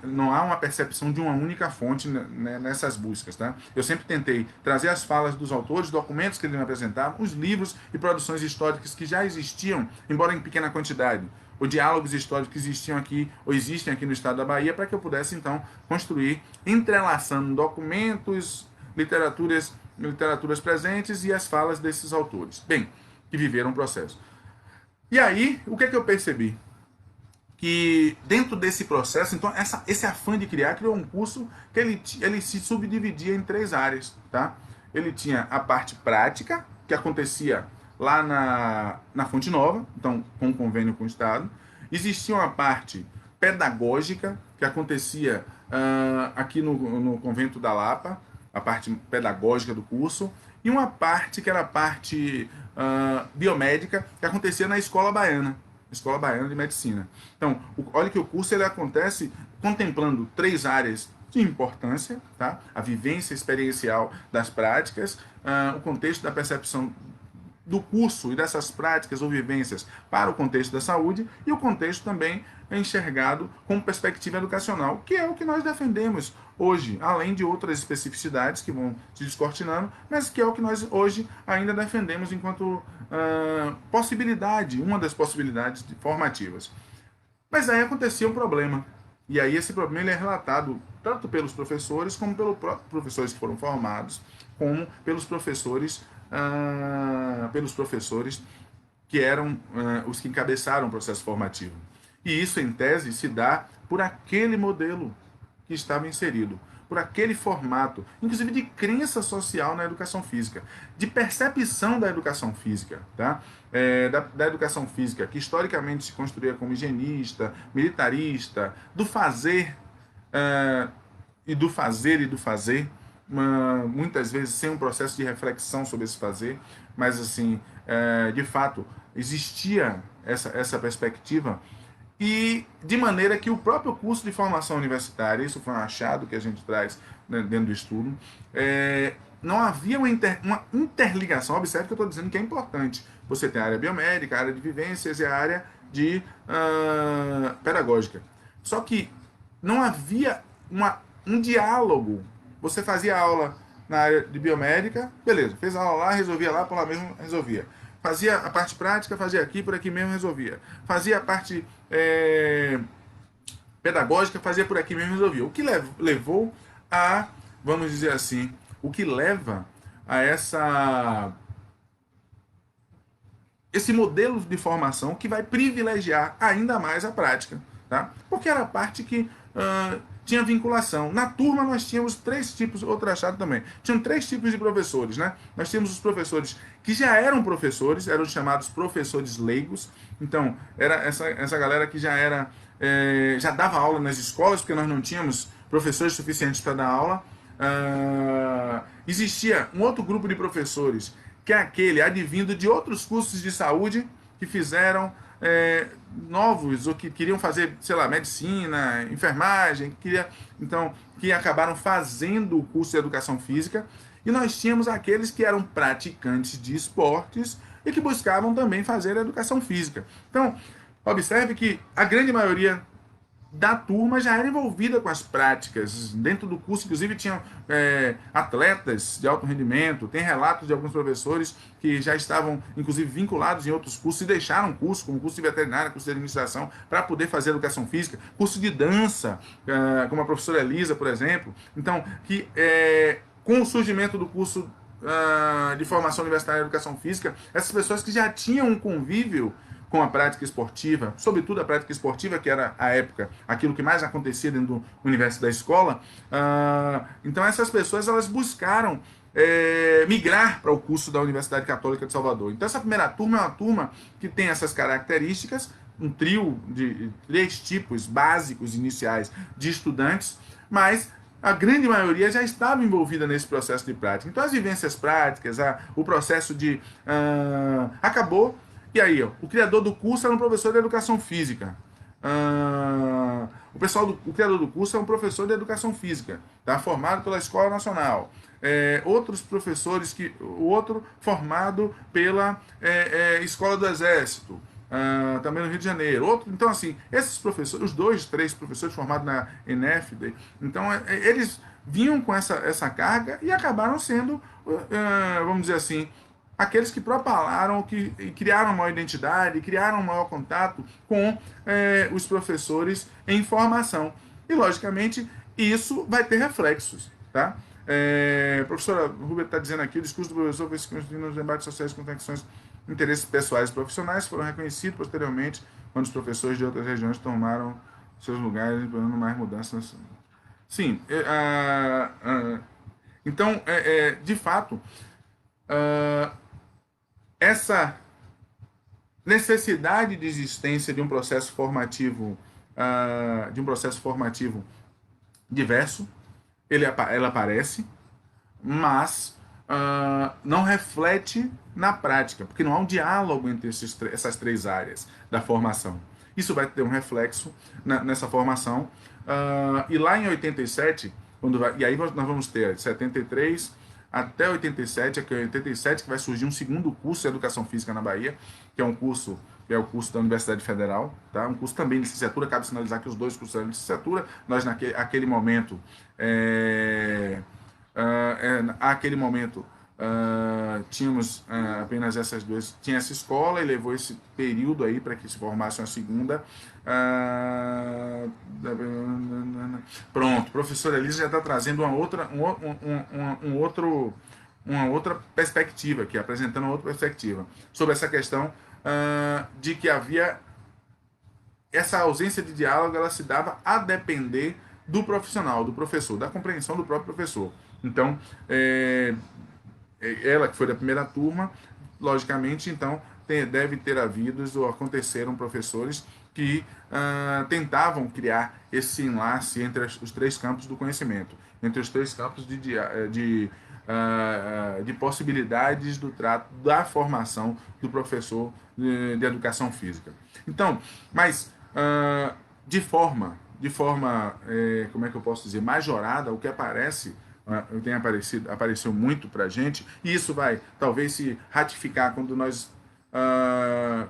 não há uma percepção de uma única fonte nessas buscas. Tá? Eu sempre tentei trazer as falas dos autores, documentos que eles me apresentavam, os livros e produções históricas que já existiam, embora em pequena quantidade, ou diálogos históricos que existiam aqui, ou existem aqui no estado da Bahia, para que eu pudesse, então, construir, entrelaçando documentos, literaturas literaturas presentes e as falas desses autores. Bem, que viveram o processo. E aí, o que é que eu percebi? Que dentro desse processo, então, esse afã de criar criou um curso que ele se subdividia em 3 áreas, tá? Ele tinha a parte prática, que acontecia lá na Fonte Nova, então, com um convênio com o Estado. Existia uma parte pedagógica, que acontecia aqui no Convento da Lapa, a parte pedagógica do curso, e uma parte que era a parte biomédica, que acontecia na Escola Baiana de Medicina. Então, olha que o curso ele acontece contemplando 3 áreas de importância, tá? A vivência experiencial das práticas, o contexto da percepção do curso e dessas práticas ou vivências para o contexto da saúde e o contexto também enxergado com perspectiva educacional, que é o que nós defendemos hoje, além de outras especificidades que vão se descortinando, mas que é o que nós hoje ainda defendemos enquanto possibilidade, uma das possibilidades formativas. Mas aí acontecia um problema, e aí esse problema ele é relatado tanto pelos professores, como pelos próprios professores que foram formados, como pelos professores que eram os que encabeçaram o processo formativo. E isso, em tese, se dá por aquele modelo que estava inserido, por aquele formato, inclusive de crença social na educação física, de percepção da educação física, tá? Da educação física, que historicamente se construía como higienista, militarista, do fazer e do fazer, muitas vezes sem um processo de reflexão sobre esse fazer, mas assim, de fato, existia essa perspectiva, e de maneira que o próprio curso de formação universitária, isso foi um achado que a gente traz, né, dentro do estudo, não havia uma interligação. Observe que eu estou dizendo que é importante. Você tem a área biomédica, a área de vivências e a área de pedagógica. Só que não havia um diálogo. Você fazia aula na área de biomédica, beleza, fez a aula lá, resolvia lá, por lá mesmo resolvia. Fazia a parte prática, fazia aqui, por aqui mesmo resolvia. Fazia a parte pedagógica, fazia por aqui mesmo resolvia. O que levou a, vamos dizer assim, o que leva a esse modelo de formação que vai privilegiar ainda mais a prática, tá? Porque era a parte que tinha vinculação. Na turma nós tínhamos 3 tipos, outro achado também, tinham 3 tipos de professores, né? Nós tínhamos os professores que já eram professores, eram chamados professores leigos. Então, era essa galera que já dava aula nas escolas, porque nós não tínhamos professores suficientes para dar aula. Existia um outro grupo de professores, que é aquele advindo de outros cursos de saúde, que fizeram novos, ou que queriam fazer, sei lá, medicina, enfermagem, que acabaram fazendo o curso de educação física. E nós tínhamos aqueles que eram praticantes de esportes e que buscavam também fazer a educação física. Então, observe que a grande maioria da turma já era envolvida com as práticas. Dentro do curso, inclusive, tinham atletas de alto rendimento. Tem relatos de alguns professores que já estavam, inclusive, vinculados em outros cursos e deixaram o curso, como curso de veterinária, curso de administração, para poder fazer educação física. Curso de dança, como a professora Elisa, por exemplo. Então, com o surgimento do curso de formação universitária em educação física, essas pessoas que já tinham um convívio com a prática esportiva, sobretudo a prática esportiva, que era, à época, aquilo que mais acontecia dentro do universo da escola. Então, essas pessoas elas buscaram migrar para o curso da Universidade Católica de Salvador. Então, essa primeira turma é uma turma que tem essas características, um trio de 3 tipos básicos iniciais de estudantes, mas a grande maioria já estava envolvida nesse processo de prática. Então, as vivências práticas, o processo acabou. E aí, o criador do curso era um professor de educação física. O criador do curso é um professor de educação física, tá? Formado pela Escola Nacional. Outros professores, o outro formado pela Escola do Exército, também no Rio de Janeiro. Então, assim, esses professores, os 2, 3 professores formados na ENEF, então, eles vinham com essa carga e acabaram sendo, vamos dizer assim, aqueles que propalaram, que criaram uma identidade, criaram um maior contato com os professores em formação. E, logicamente, isso vai ter reflexos, tá? Professora Rubert está dizendo aqui, o discurso do professor foi se construindo nos debates sociais com conexões, interesses pessoais e profissionais, foram reconhecidos posteriormente quando os professores de outras regiões tomaram seus lugares, implementando mais mudanças. Sim, então, de fato, essa necessidade de existência de um processo formativo, diverso, ela aparece, mas não reflete na prática, porque não há um diálogo entre essas três áreas da formação. Isso vai ter um reflexo nessa formação. E lá em 87, e aí nós vamos ter de 73 até 87, é 87 que vai surgir um segundo curso de Educação Física na Bahia, que é um curso que é o curso da Universidade Federal, tá? Um curso também de licenciatura, cabe sinalizar que os dois cursos são de licenciatura. Nós, naquele momento, tínhamos apenas essas duas, tinha essa escola e levou esse período aí para que se formasse uma segunda. Pronto, a professora Elisa já está trazendo uma outra perspectiva aqui, apresentando uma outra perspectiva sobre essa questão de que havia essa ausência de diálogo, ela se dava a depender do profissional, do professor, da compreensão do próprio professor. Então, ela que foi da primeira turma, logicamente, então, deve ter havido ou aconteceram professores que tentavam criar esse enlace entre os três campos do conhecimento, entre os três campos de possibilidades do trato da formação do professor de educação física. Então, mas de forma como é que eu posso dizer, majorada, o que aparece apareceu muito para a gente, e isso vai talvez se ratificar quando nós,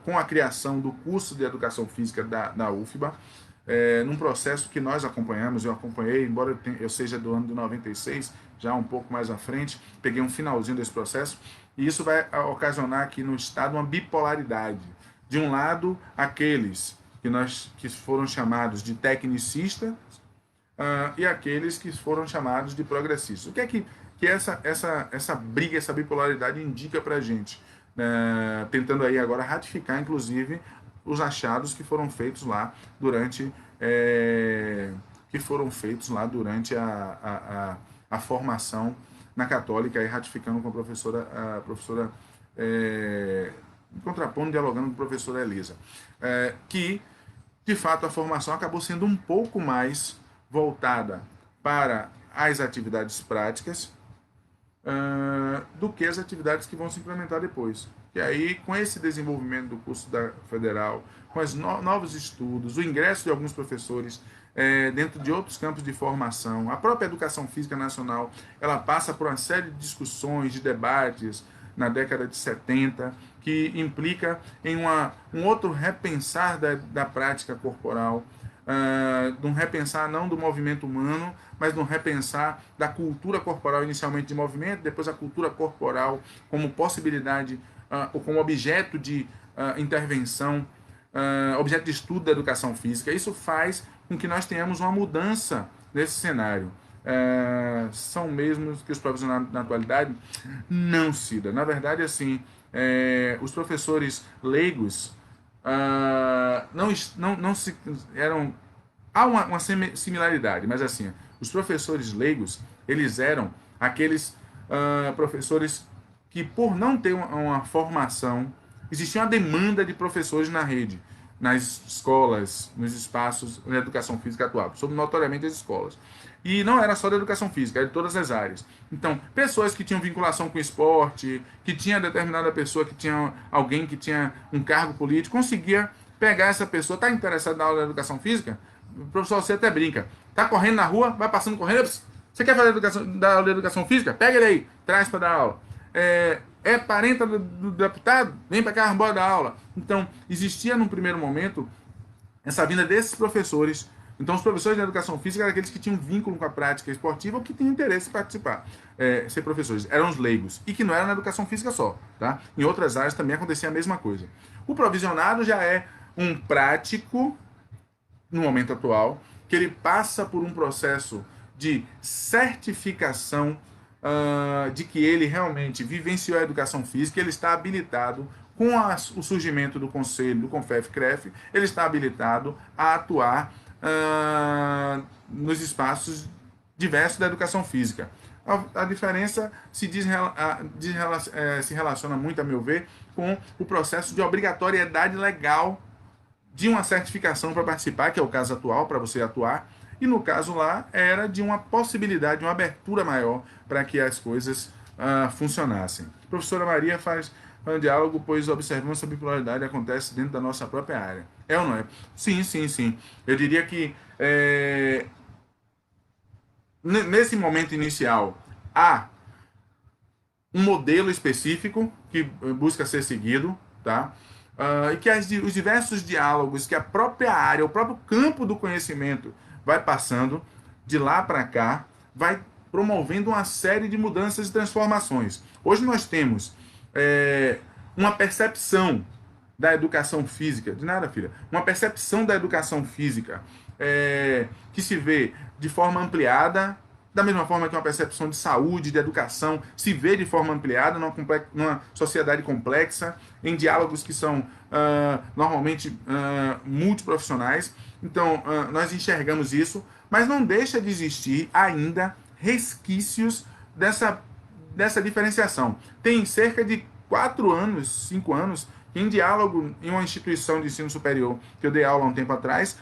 com a criação do curso de Educação Física da UFBA, num processo que nós acompanhamos, eu acompanhei, embora eu seja do ano de 96, já um pouco mais à frente, peguei um finalzinho desse processo, e isso vai ocasionar aqui no Estado uma bipolaridade. De um lado, aqueles que foram chamados de tecnicistas, e aqueles que foram chamados de progressistas. O que é que essa briga, essa bipolaridade indica para a gente? Tentando aí agora ratificar, inclusive, os achados que foram feitos lá durante a formação na Católica, e ratificando com a professora contrapondo, dialogando com a professora Elisa, que de fato a formação acabou sendo um pouco mais voltada para as atividades práticas do que as atividades que vão se implementar depois. E aí, com esse desenvolvimento do curso da Federal, com os novos estudos, o ingresso de alguns professores dentro de outros campos de formação, a própria Educação Física Nacional, ela passa por uma série de discussões, de debates na década de 70, que implica em um outro repensar da prática corporal, de um repensar não do movimento humano, mas de um repensar da cultura corporal, inicialmente de movimento, depois a cultura corporal como possibilidade ou como objeto de intervenção, objeto de estudo da educação física. Isso faz com que nós tenhamos uma mudança nesse cenário. São mesmo que os professores na atualidade não se dão. Na verdade, assim, os professores leigos não se eram, há uma similaridade, mas assim, os professores leigos, eles eram aqueles professores que, por não ter uma formação, existia uma demanda de professores na rede, nas escolas, nos espaços de educação física atual, sobre notoriamente as escolas. E não era só da educação física, era de todas as áreas. Então, pessoas que tinham vinculação com o esporte, que tinha determinada pessoa, que tinha alguém que tinha um cargo político, conseguia pegar essa pessoa, está interessado na aula de educação física? O professor, você até brinca, está correndo na rua, vai passando correndo, você quer fazer da aula de educação física? Pega ele aí, traz para dar aula. É parente do deputado? Vem para cá, bora dar aula. Então, existia num primeiro momento essa vinda desses professores. Então, os professores de educação física eram aqueles que tinham vínculo com a prática esportiva ou que tinham interesse em participar, ser professores. Eram os leigos. E que não era na educação física só. Tá? Em outras áreas também acontecia a mesma coisa. O provisionado já é um prático, no momento atual, que ele passa por um processo de certificação de que ele realmente vivenciou a educação física, ele está habilitado, com o surgimento do conselho, do CONFEF-CREF, ele está habilitado a atuar nos espaços diversos da educação física. A diferença se relaciona muito, a meu ver, com o processo de obrigatoriedade legal de uma certificação para participar, que é o caso atual, para você atuar, e no caso lá era de uma possibilidade, uma abertura maior para que as coisas funcionassem. A professora Maria faz um diálogo, pois observamos que a bipolaridade acontece dentro da nossa própria área. É ou não é? Sim, sim, sim. Eu diria que nesse momento inicial há um modelo específico que busca ser seguido, tá? E que os diversos diálogos que a própria área, o próprio campo do conhecimento vai passando de lá para cá, vai promovendo uma série de mudanças e transformações. Hoje nós temos uma percepção da educação física, de nada, filha, uma percepção da educação física que se vê de forma ampliada, da mesma forma que uma percepção de saúde, de educação, se vê de forma ampliada numa sociedade complexa, em diálogos que são normalmente multiprofissionais. Então, nós enxergamos isso, mas não deixa de existir ainda resquícios dessa diferenciação. Tem cerca de 4 anos, 5 anos, em diálogo em uma instituição de ensino superior, que eu dei aula há um tempo atrás,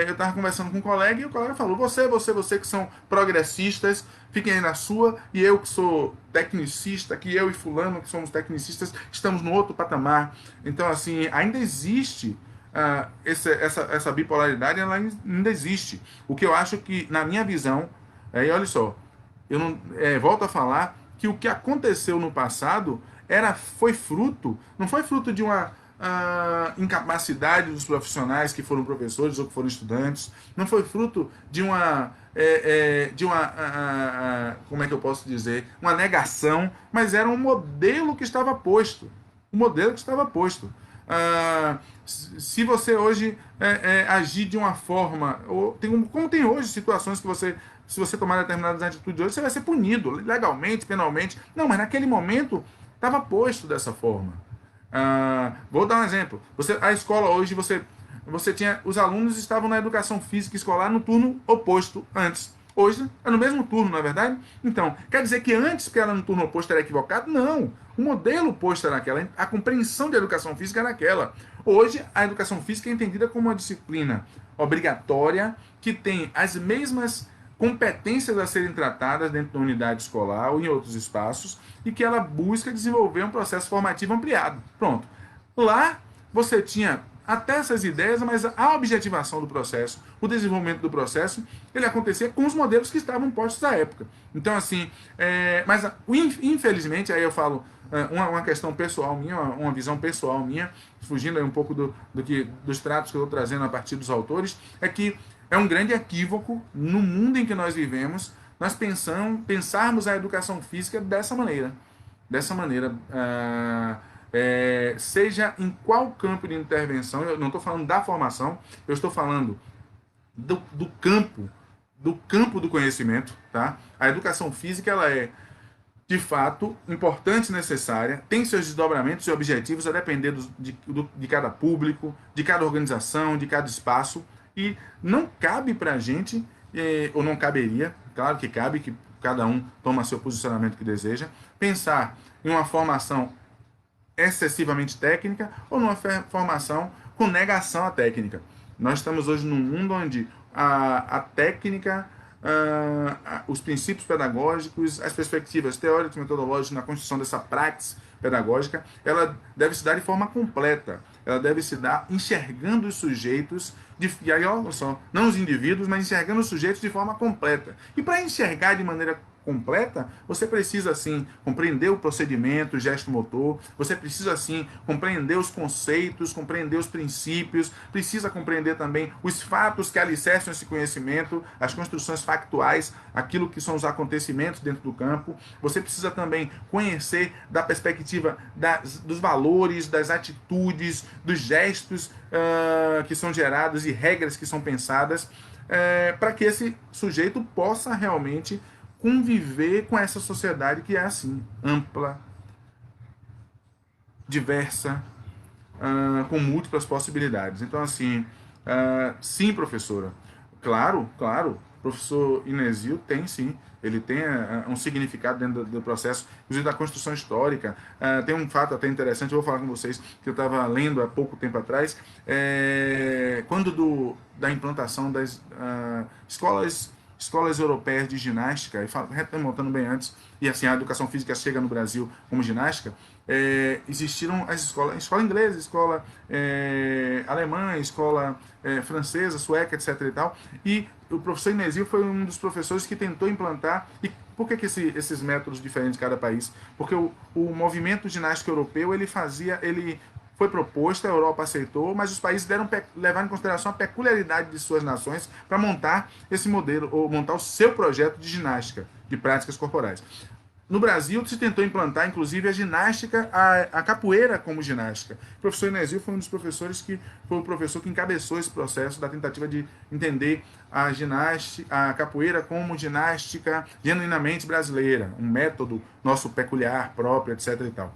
eu estava conversando com um colega e o colega falou: você que são progressistas, fiquem aí na sua, e eu que sou tecnicista, que eu e fulano que somos tecnicistas, estamos no outro patamar. Então, assim, ainda existe essa bipolaridade, ela ainda existe. O que eu acho que, na minha visão, e olha só, eu não volto a falar que o que aconteceu no passado não foi fruto de uma incapacidade dos profissionais que foram professores ou que foram estudantes, não foi fruto de como é que eu posso dizer, uma negação, mas era um modelo que estava posto. Se você hoje agir de uma forma, como tem hoje situações que se você tomar determinadas atitudes hoje, você vai ser punido legalmente, penalmente. Não, mas naquele momento estava posto dessa forma. Vou dar um exemplo. A escola hoje, os alunos estavam na educação física escolar no turno oposto antes. Hoje é no mesmo turno, não é verdade? Então, quer dizer que antes que era no turno oposto era equivocado? Não. O modelo oposto era aquela. A compreensão da educação física era aquela. Hoje, a educação física é entendida como uma disciplina obrigatória que tem as mesmas competências a serem tratadas dentro da unidade escolar ou em outros espaços e que ela busca desenvolver um processo formativo ampliado. Pronto. Lá você tinha até essas ideias, mas a objetivação do processo, o desenvolvimento do processo, ele acontecia com os modelos que estavam postos à época. Então, assim, mas infelizmente, aí eu falo uma questão pessoal minha, uma visão pessoal minha, fugindo aí um pouco dos tratos que eu estou trazendo a partir dos autores, é que é um grande equívoco no mundo em que nós vivemos, nós pensarmos a educação física dessa maneira. Seja em qual campo de intervenção, eu não estou falando da formação, eu estou falando do campo do conhecimento, tá? A educação física, ela é, de fato, importante e necessária, tem seus desdobramentos e objetivos a depender de cada público, de cada organização, de cada espaço, e não cabe para a gente, ou não caberia, claro que cabe, que cada um toma seu posicionamento que deseja, pensar em uma formação excessivamente técnica ou numa formação com negação à técnica. Nós estamos hoje num mundo onde a técnica, os princípios pedagógicos, as perspectivas teóricas e metodológicas na construção dessa praxis pedagógica, ela deve se dar de forma completa. Ela deve se dar enxergando os sujeitos, e aí, olha só, não os indivíduos, mas enxergando os sujeitos de forma completa. E para enxergar de maneira completa, você precisa, sim, compreender o procedimento, o gesto motor, você precisa, sim, compreender os conceitos, compreender os princípios, precisa compreender também os fatos que alicerçam esse conhecimento, as construções factuais, aquilo que são os acontecimentos dentro do campo. Você precisa também conhecer da perspectiva dos valores, das atitudes, dos gestos que são gerados e regras que são pensadas para que esse sujeito possa realmente conviver com essa sociedade que é assim, ampla, diversa, com múltiplas possibilidades. Então, assim, sim, professora, claro, claro, o professor Inesio tem sim, ele tem um significado dentro do processo, inclusive da construção histórica. Tem um fato até interessante, eu vou falar com vocês, que eu estava lendo há pouco tempo atrás, quando da implantação das escolas europeias de ginástica, e remontando bem antes, e assim a educação física chega no Brasil como ginástica, existiram as escola inglesa, escola alemã, escola francesa, sueca, etc. e tal, e o professor Inesio foi um dos professores que tentou implantar. E por que esses métodos diferentes de cada país? Porque o movimento ginástico europeu, ele foi proposto, a Europa aceitou, mas os países levaram em consideração a peculiaridade de suas nações para montar esse modelo, ou montar o seu projeto de ginástica, de práticas corporais. No Brasil, se tentou implantar, inclusive, a ginástica, a capoeira como ginástica. O professor Inesio foi um dos professores foi o professor que encabeçou esse processo da tentativa de entender a capoeira como ginástica genuinamente brasileira, um método nosso peculiar, próprio, etc. e tal.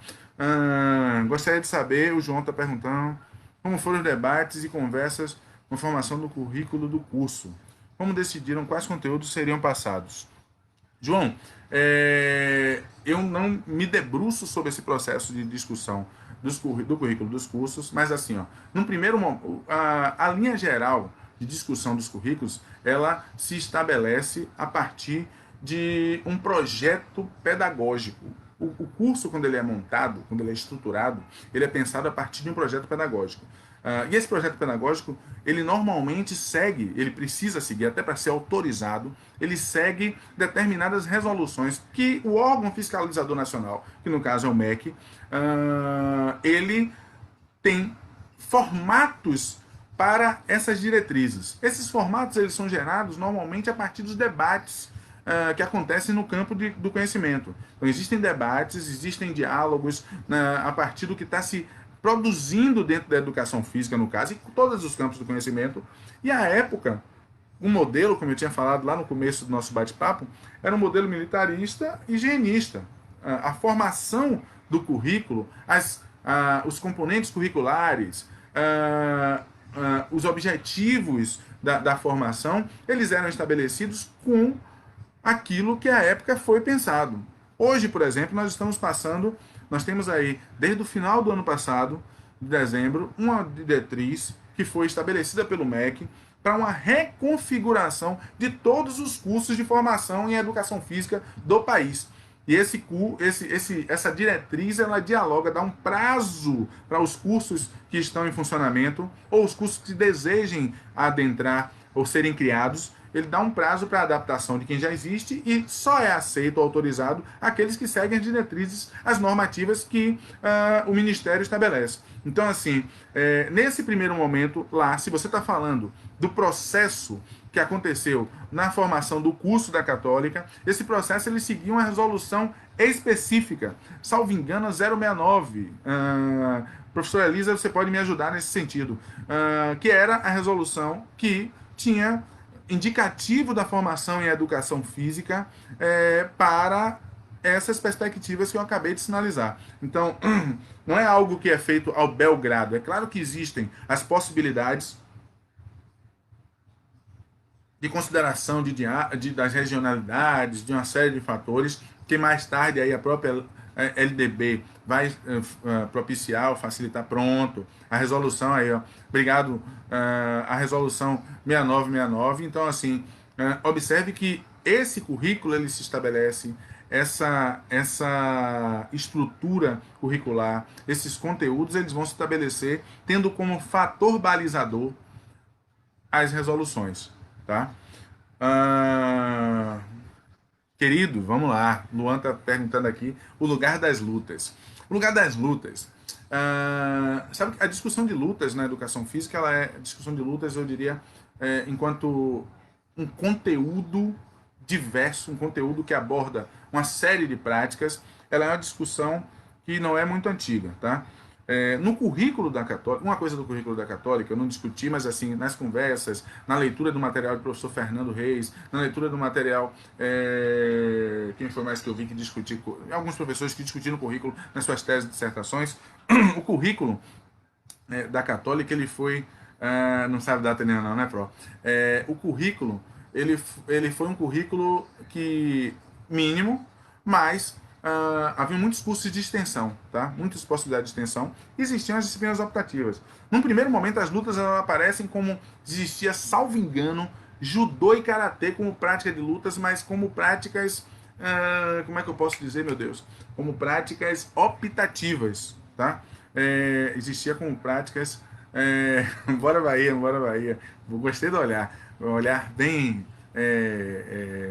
Gostaria de saber, o João está perguntando, como foram os debates e conversas com a formação do currículo do curso? Como decidiram quais conteúdos seriam passados? João, eu não me debruço sobre esse processo de discussão do currículo dos cursos, mas assim, num primeiro momento, a linha geral de discussão dos currículos, ela se estabelece a partir de um projeto pedagógico. O curso, quando ele é montado, quando ele é estruturado, ele é pensado a partir de um projeto pedagógico. E esse projeto pedagógico, ele normalmente ele precisa seguir, até para ser autorizado, ele segue determinadas resoluções que o órgão fiscalizador nacional, que no caso é o MEC, ele tem formatos para essas diretrizes. Esses formatos eles são gerados normalmente a partir dos debates que acontecem no campo do conhecimento. Então, existem debates, existem diálogos a partir do que está se produzindo dentro da educação física, no caso, e todos os campos do conhecimento. E à época, o modelo, como eu tinha falado lá no começo do nosso bate-papo, era um modelo militarista e higienista. A formação do currículo, os componentes curriculares, os objetivos da formação, eles eram estabelecidos com aquilo que à época foi pensado. Hoje, por exemplo, nós temos aí, desde o final do ano passado, de dezembro, uma diretriz que foi estabelecida pelo MEC para uma reconfiguração de todos os cursos de formação em educação física do país. E essa diretriz, ela dialoga, dá um prazo para os cursos que estão em funcionamento ou os cursos que desejem adentrar ou serem criados. Ele dá um prazo para a adaptação de quem já existe e só é aceito ou autorizado aqueles que seguem as diretrizes, as normativas que o Ministério estabelece. Então, assim, nesse primeiro momento lá, se você está falando do processo que aconteceu na formação do curso da Católica, esse processo ele seguia uma resolução específica, salvo engano, a 069. Professora Elisa, você pode me ajudar nesse sentido, que era a resolução que tinha indicativo da formação em educação física para essas perspectivas que eu acabei de sinalizar. Então, não é algo que é feito ao bel grado. É claro que existem as possibilidades de consideração das regionalidades, de uma série de fatores, que mais tarde aí a própria LDB vai propiciar ou facilitar. Pronto, a resolução aí, obrigado, a resolução 6969. Então, assim, observe que esse currículo ele se estabelece, essa estrutura curricular, esses conteúdos, eles vão se estabelecer tendo como fator balizador as resoluções, tá? Querido, vamos lá. Luan está perguntando aqui o lugar das lutas. O lugar das lutas. Sabe que a discussão de lutas na educação física, ela é discussão de lutas, eu diria, enquanto um conteúdo diverso, um conteúdo que aborda uma série de práticas. Ela é uma discussão que não é muito antiga, tá? No currículo da Católica, uma coisa do currículo da Católica, eu não discuti, mas assim, nas conversas, na leitura do material do professor Fernando Reis, na leitura do material, quem foi mais que eu vi que discutir, alguns professores que discutiram o currículo nas suas teses e dissertações, o currículo da Católica, ele foi, não sabe data nenhuma não, né, Pro? O currículo, ele foi um currículo que mínimo, mas havia muitos cursos de extensão, tá? Muitas possibilidades de extensão. Existiam as disciplinas optativas. Num primeiro momento, as lutas aparecem como existia, salvo engano, judô e karatê como prática de lutas, mas como práticas, como é que eu posso dizer, meu Deus? Como práticas optativas, tá? Existia como práticas. Bora Bahia, bora Bahia. Gostei do olhar. Um olhar bem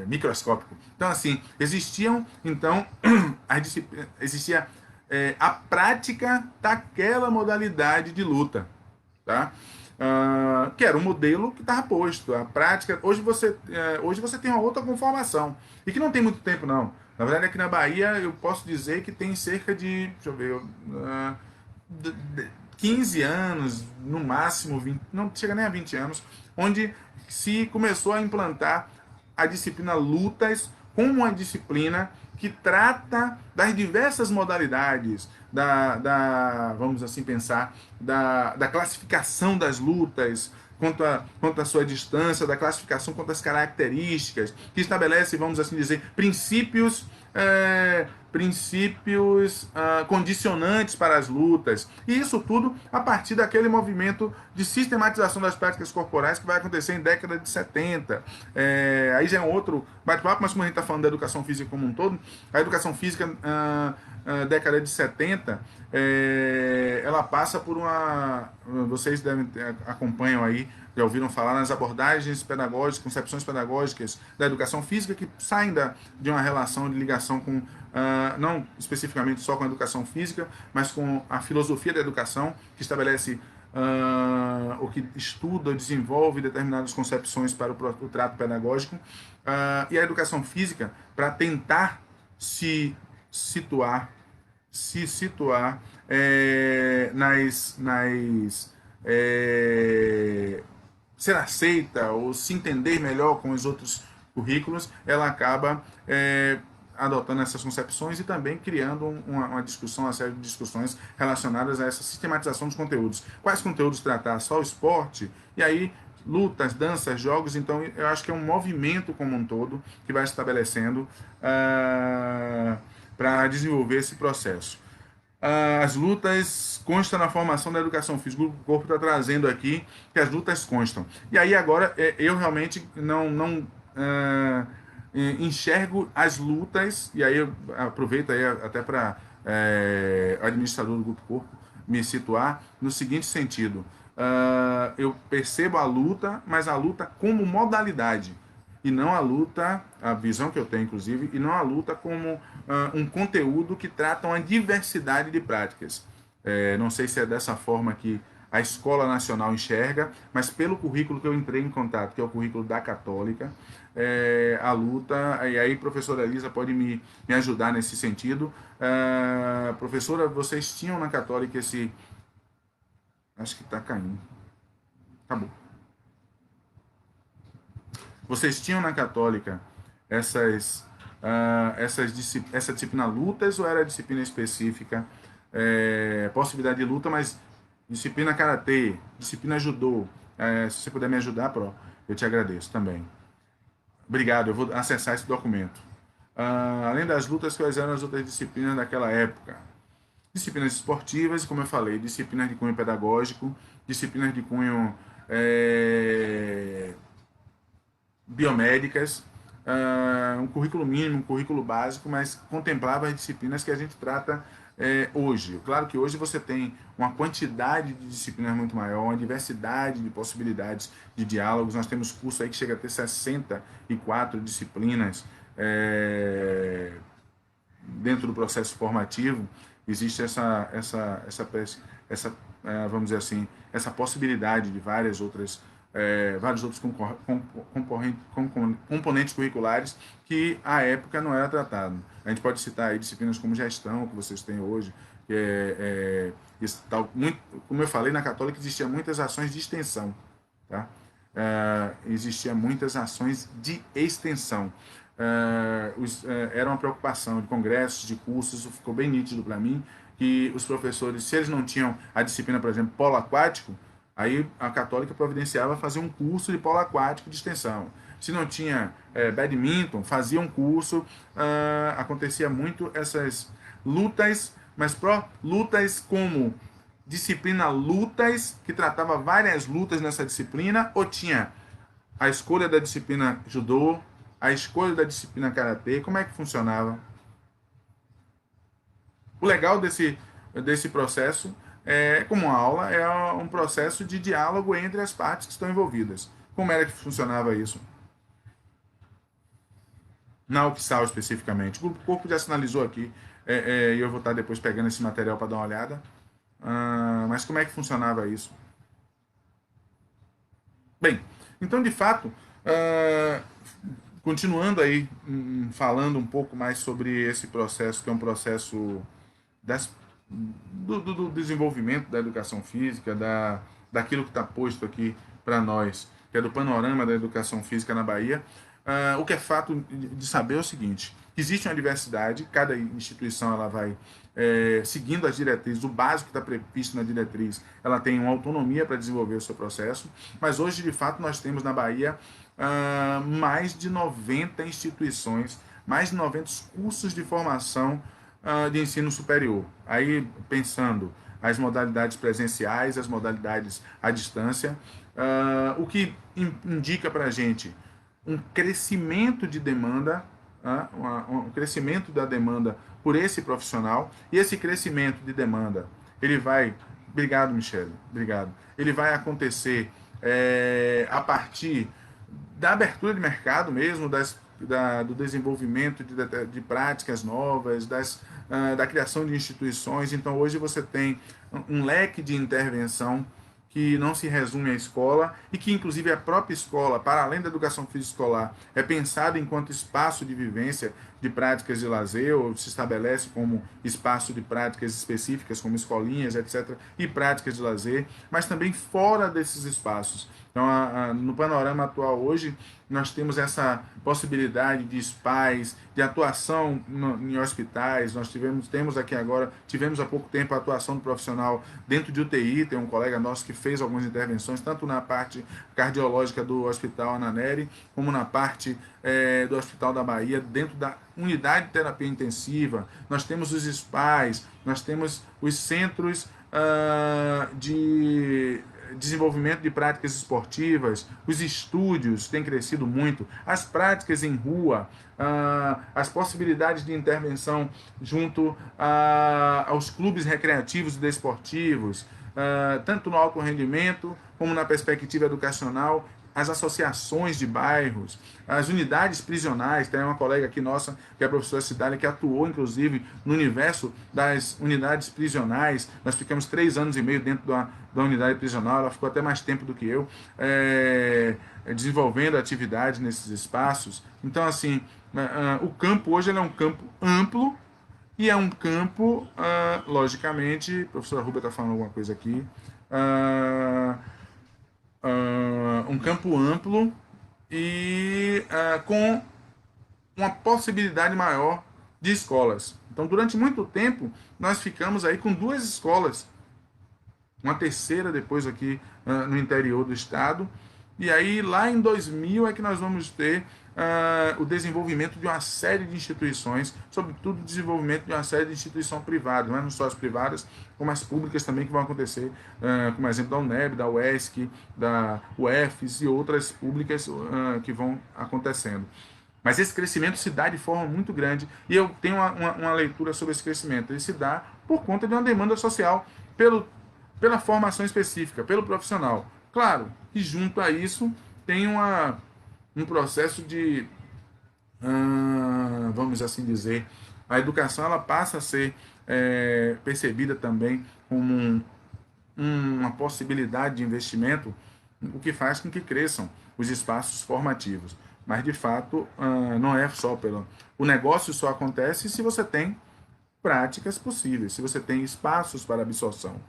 microscópico. Então, assim, existiam, então, existia a prática daquela modalidade de luta, tá? Que era um modelo que estava posto. A prática. Hoje você tem uma outra conformação. E que não tem muito tempo, não. Na verdade, aqui na Bahia, eu posso dizer que tem cerca de. Deixa eu ver. 15 anos, no máximo 20, não chega nem a 20 anos, onde se começou a implantar a disciplina lutas como uma disciplina que trata das diversas modalidades, vamos assim pensar, da classificação das lutas, quanto à sua distância, da classificação quanto às características, que estabelece, vamos assim dizer, princípios condicionantes para as lutas. E isso tudo a partir daquele movimento de sistematização das práticas corporais que vai acontecer em década de 70. Aí já é um outro bate-papo, mas como a gente está falando da educação física como um todo, a educação física, década de 70, ela passa por uma... Vocês acompanham aí, já ouviram falar nas abordagens pedagógicas, concepções pedagógicas da educação física que saem de uma relação de ligação com, não especificamente só com a educação física, mas com a filosofia da educação, que estabelece o que estuda, desenvolve determinadas concepções para o trato pedagógico, e a educação física para tentar situar ser aceita ou se entender melhor com os outros currículos, ela acaba adotando essas concepções e também criando uma discussão, uma série de discussões relacionadas a essa sistematização dos conteúdos. Quais conteúdos tratar? Só o esporte? E aí, lutas, danças, jogos. Então, eu acho que é um movimento como um todo que vai estabelecendo para desenvolver esse processo. As lutas constam na formação da educação física. O corpo está trazendo aqui que as lutas constam. E aí agora eu realmente não enxergo as lutas, e aí eu aproveito aí até para o administrador do Grupo Corpo me situar no seguinte sentido. Eu percebo a luta, mas a luta como modalidade, e não a luta, a visão que eu tenho inclusive, e não a luta como um conteúdo que trata uma diversidade de práticas. Não sei se é dessa forma que a Escola Nacional enxerga, mas pelo currículo que eu entrei em contato, que é o currículo da Católica, a luta, e aí a professora Elisa pode me ajudar nesse sentido. Professora, vocês tinham na Católica esse... Acho que está caindo. Acabou. Vocês tinham na Católica essa disciplina lutas ou era disciplina específica? Possibilidade de luta, mas disciplina karatê, disciplina judô. Se você puder me ajudar, Pro, eu te agradeço também. Obrigado, eu vou acessar esse documento. Além das lutas, quais eram as outras disciplinas daquela época? Disciplinas esportivas, como eu falei, disciplinas de cunho pedagógico, disciplinas de cunho biomédicas, um currículo mínimo, um currículo básico, mas contemplava as disciplinas que a gente trata hoje. Claro que hoje você tem uma quantidade de disciplinas muito maior, uma diversidade de possibilidades de diálogos. Nós temos curso aí que chega a ter 64 disciplinas. dentro do processo formativo, existe vamos dizer assim, essa possibilidade de vários outros componentes curriculares que à época não era tratado. A gente pode citar aí disciplinas como gestão, que vocês têm hoje, como eu falei, na Católica existiam muitas ações de extensão, tá? Existiam muitas ações de extensão. Era uma preocupação de congressos, de cursos, isso ficou bem nítido para mim, que os professores, se eles não tinham a disciplina, por exemplo, polo aquático, aí a Católica providenciava fazer um curso de polo aquático de extensão. Se não tinha badminton, fazia um curso. Acontecia muito essas lutas, mas lutas como disciplina lutas, que tratava várias lutas nessa disciplina, ou tinha a escolha da disciplina judô, a escolha da disciplina karatê, como é que funcionava? O legal desse processo, como aula, é um processo de diálogo entre as partes que estão envolvidas. Como era que funcionava isso? Na UFSAL especificamente. O Grupo Corpo já sinalizou aqui, e eu vou estar depois pegando esse material para dar uma olhada. Mas como é que funcionava isso? Bem, então de fato, continuando aí, falando um pouco mais sobre esse processo, que é um processo do desenvolvimento da educação física, daquilo que está posto aqui para nós, que é do panorama da educação física na Bahia. O que é fato de saber é o seguinte: existe uma diversidade, cada instituição ela vai seguindo as diretrizes, o básico que está previsto na diretriz, ela tem uma autonomia para desenvolver o seu processo, mas hoje, de fato, nós temos na Bahia mais de 90 instituições, mais de 90 cursos de formação de ensino superior. Aí, pensando as modalidades presenciais, as modalidades à distância, o que indica para a gente um crescimento de demanda, um crescimento da demanda por esse profissional, e esse crescimento de demanda, ele vai... Obrigado, Michele, obrigado. Ele vai acontecer a partir da abertura de mercado mesmo, do desenvolvimento de práticas novas, da criação de instituições. Então, hoje você tem um leque de intervenção que não se resume à escola e que, inclusive, a própria escola, para além da educação física escolar, é pensada enquanto espaço de vivência de práticas de lazer, ou se estabelece como espaço de práticas específicas, como escolinhas, etc., e práticas de lazer, mas também fora desses espaços. Então, no panorama atual hoje, nós temos essa possibilidade de SPAs, de atuação em hospitais. Nós tivemos há pouco tempo a atuação do profissional dentro de UTI. Tem um colega nosso que fez algumas intervenções, tanto na parte cardiológica do Hospital Ananeri, como na parte do Hospital da Bahia, dentro da unidade de terapia intensiva. Nós temos os SPAs, nós temos os centros de desenvolvimento de práticas esportivas, os estúdios têm crescido muito, as práticas em rua, as possibilidades de intervenção junto aos clubes recreativos e desportivos, tanto no alto rendimento como na perspectiva educacional, as associações de bairros, as unidades prisionais. Tem uma colega aqui nossa, que é a professora Cidália, que atuou, inclusive, no universo das unidades prisionais. Nós ficamos 3 anos e meio dentro da unidade prisional, ela ficou até mais tempo do que eu, desenvolvendo atividades nesses espaços. Então, assim, o campo hoje é um campo amplo, e é um campo, logicamente, a professora Rubia está falando alguma coisa aqui, um campo amplo e com uma possibilidade maior de escolas. Então, durante muito tempo, nós ficamos aí com 2 escolas, uma terceira depois aqui no interior do estado, e aí lá em 2000 é que nós vamos ter o desenvolvimento de uma série de instituições, sobretudo o desenvolvimento de uma série de instituições privadas, não só as privadas, como as públicas também, que vão acontecer, como exemplo da UNEB, da UESC, da UFES e outras públicas que vão acontecendo. Mas esse crescimento se dá de forma muito grande, e eu tenho uma leitura sobre esse crescimento. Ele se dá por conta de uma demanda social, pela formação específica, pelo profissional. Claro que junto a isso tem um processo de vamos assim dizer, a educação ela passa a ser percebida também como uma possibilidade de investimento, o que faz com que cresçam os espaços formativos. Mas, de fato, não é só pelo... O negócio só acontece se você tem práticas possíveis, se você tem espaços para absorção.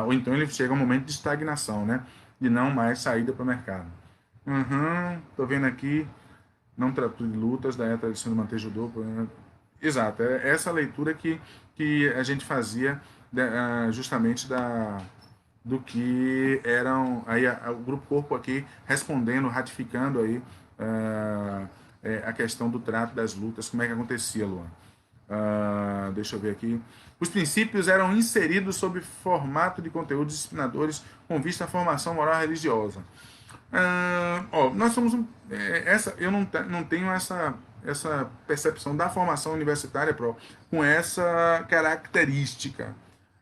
Ou então ele chega a um momento de estagnação, né? De não mais saída para o mercado. Tô vendo aqui, não tratou de lutas, daí a tradição de manter judô. Exato, é essa leitura que a gente fazia justamente do que eram aí o grupo corpo aqui respondendo, ratificando aí a questão do trato das lutas, como é que acontecia, Luan. Deixa eu ver aqui. Os princípios eram inseridos sob formato de conteúdos disciplinadores com vista à formação moral religiosa. Nós somos eu não tenho essa percepção da formação universitária com essa característica.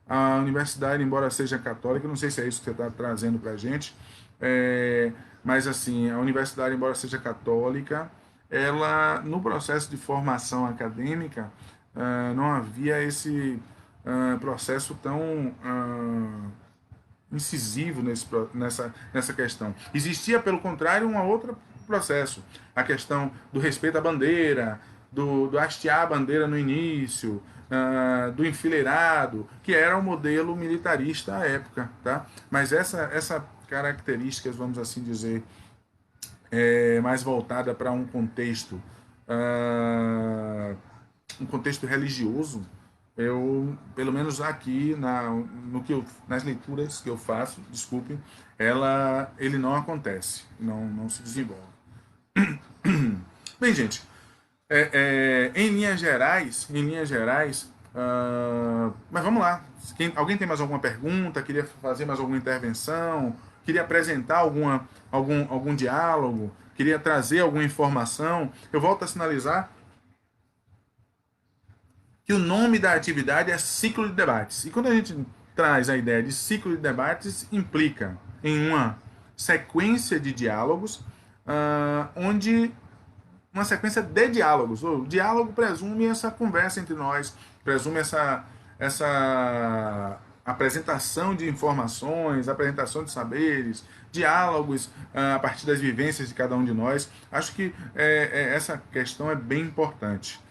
A universidade, embora seja católica, não sei se é isso que você está trazendo para a gente, mas assim, a universidade, embora seja católica, ela, no processo de formação acadêmica, não havia esse processo tão incisivo nessa questão. Existia, pelo contrário, um outro processo. A questão do respeito à bandeira, do hastear a bandeira no início, do enfileirado, que era o modelo militarista à época. Tá? Mas essa características, vamos assim dizer, mais voltada para um contexto religioso, eu, pelo menos aqui nas leituras que eu faço, desculpe, ele não acontece, não se desenvolve. Bem, gente, em linhas gerais, mas vamos lá. Alguém tem mais alguma pergunta? Queria fazer mais alguma intervenção? Queria apresentar algum diálogo? Queria trazer alguma informação? Eu volto a sinalizar que o nome da atividade é ciclo de debates. E quando a gente traz a ideia de ciclo de debates, implica em uma sequência de diálogos, onde uma sequência de diálogos. O diálogo presume essa conversa entre nós, presume essa apresentação de informações, apresentação de saberes, diálogos a partir das vivências de cada um de nós. Acho que essa questão é bem importante.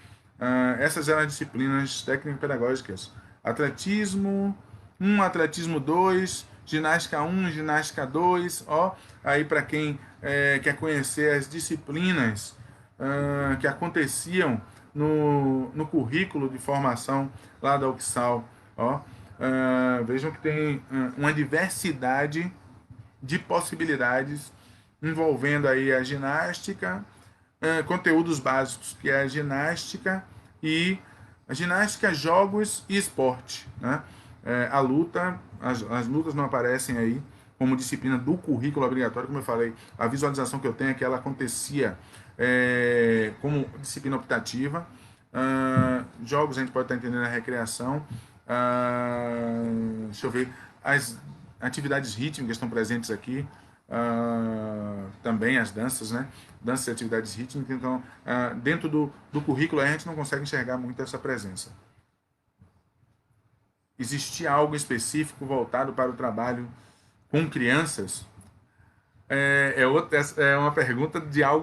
Essas eram as disciplinas técnico-pedagógicas. Atletismo 1, atletismo 2, ginástica 1, ginástica 2. Aí para quem quer conhecer as disciplinas que aconteciam no currículo de formação lá da UXAL. Vejam que tem uma diversidade de possibilidades envolvendo aí a ginástica, conteúdos básicos, que é a ginástica, jogos e esporte. Né? A luta, as lutas não aparecem aí como disciplina do currículo obrigatório, como eu falei. A visualização que eu tenho é que ela acontecia como disciplina optativa. Jogos a gente pode estar entendendo a recreação. Deixa eu ver. As atividades rítmicas estão presentes aqui. Também as danças, né? Danças e atividades rítmicas. Então, dentro do currículo a gente não consegue enxergar muito essa presença. Existia algo específico voltado para o trabalho com crianças? É uma pergunta de algo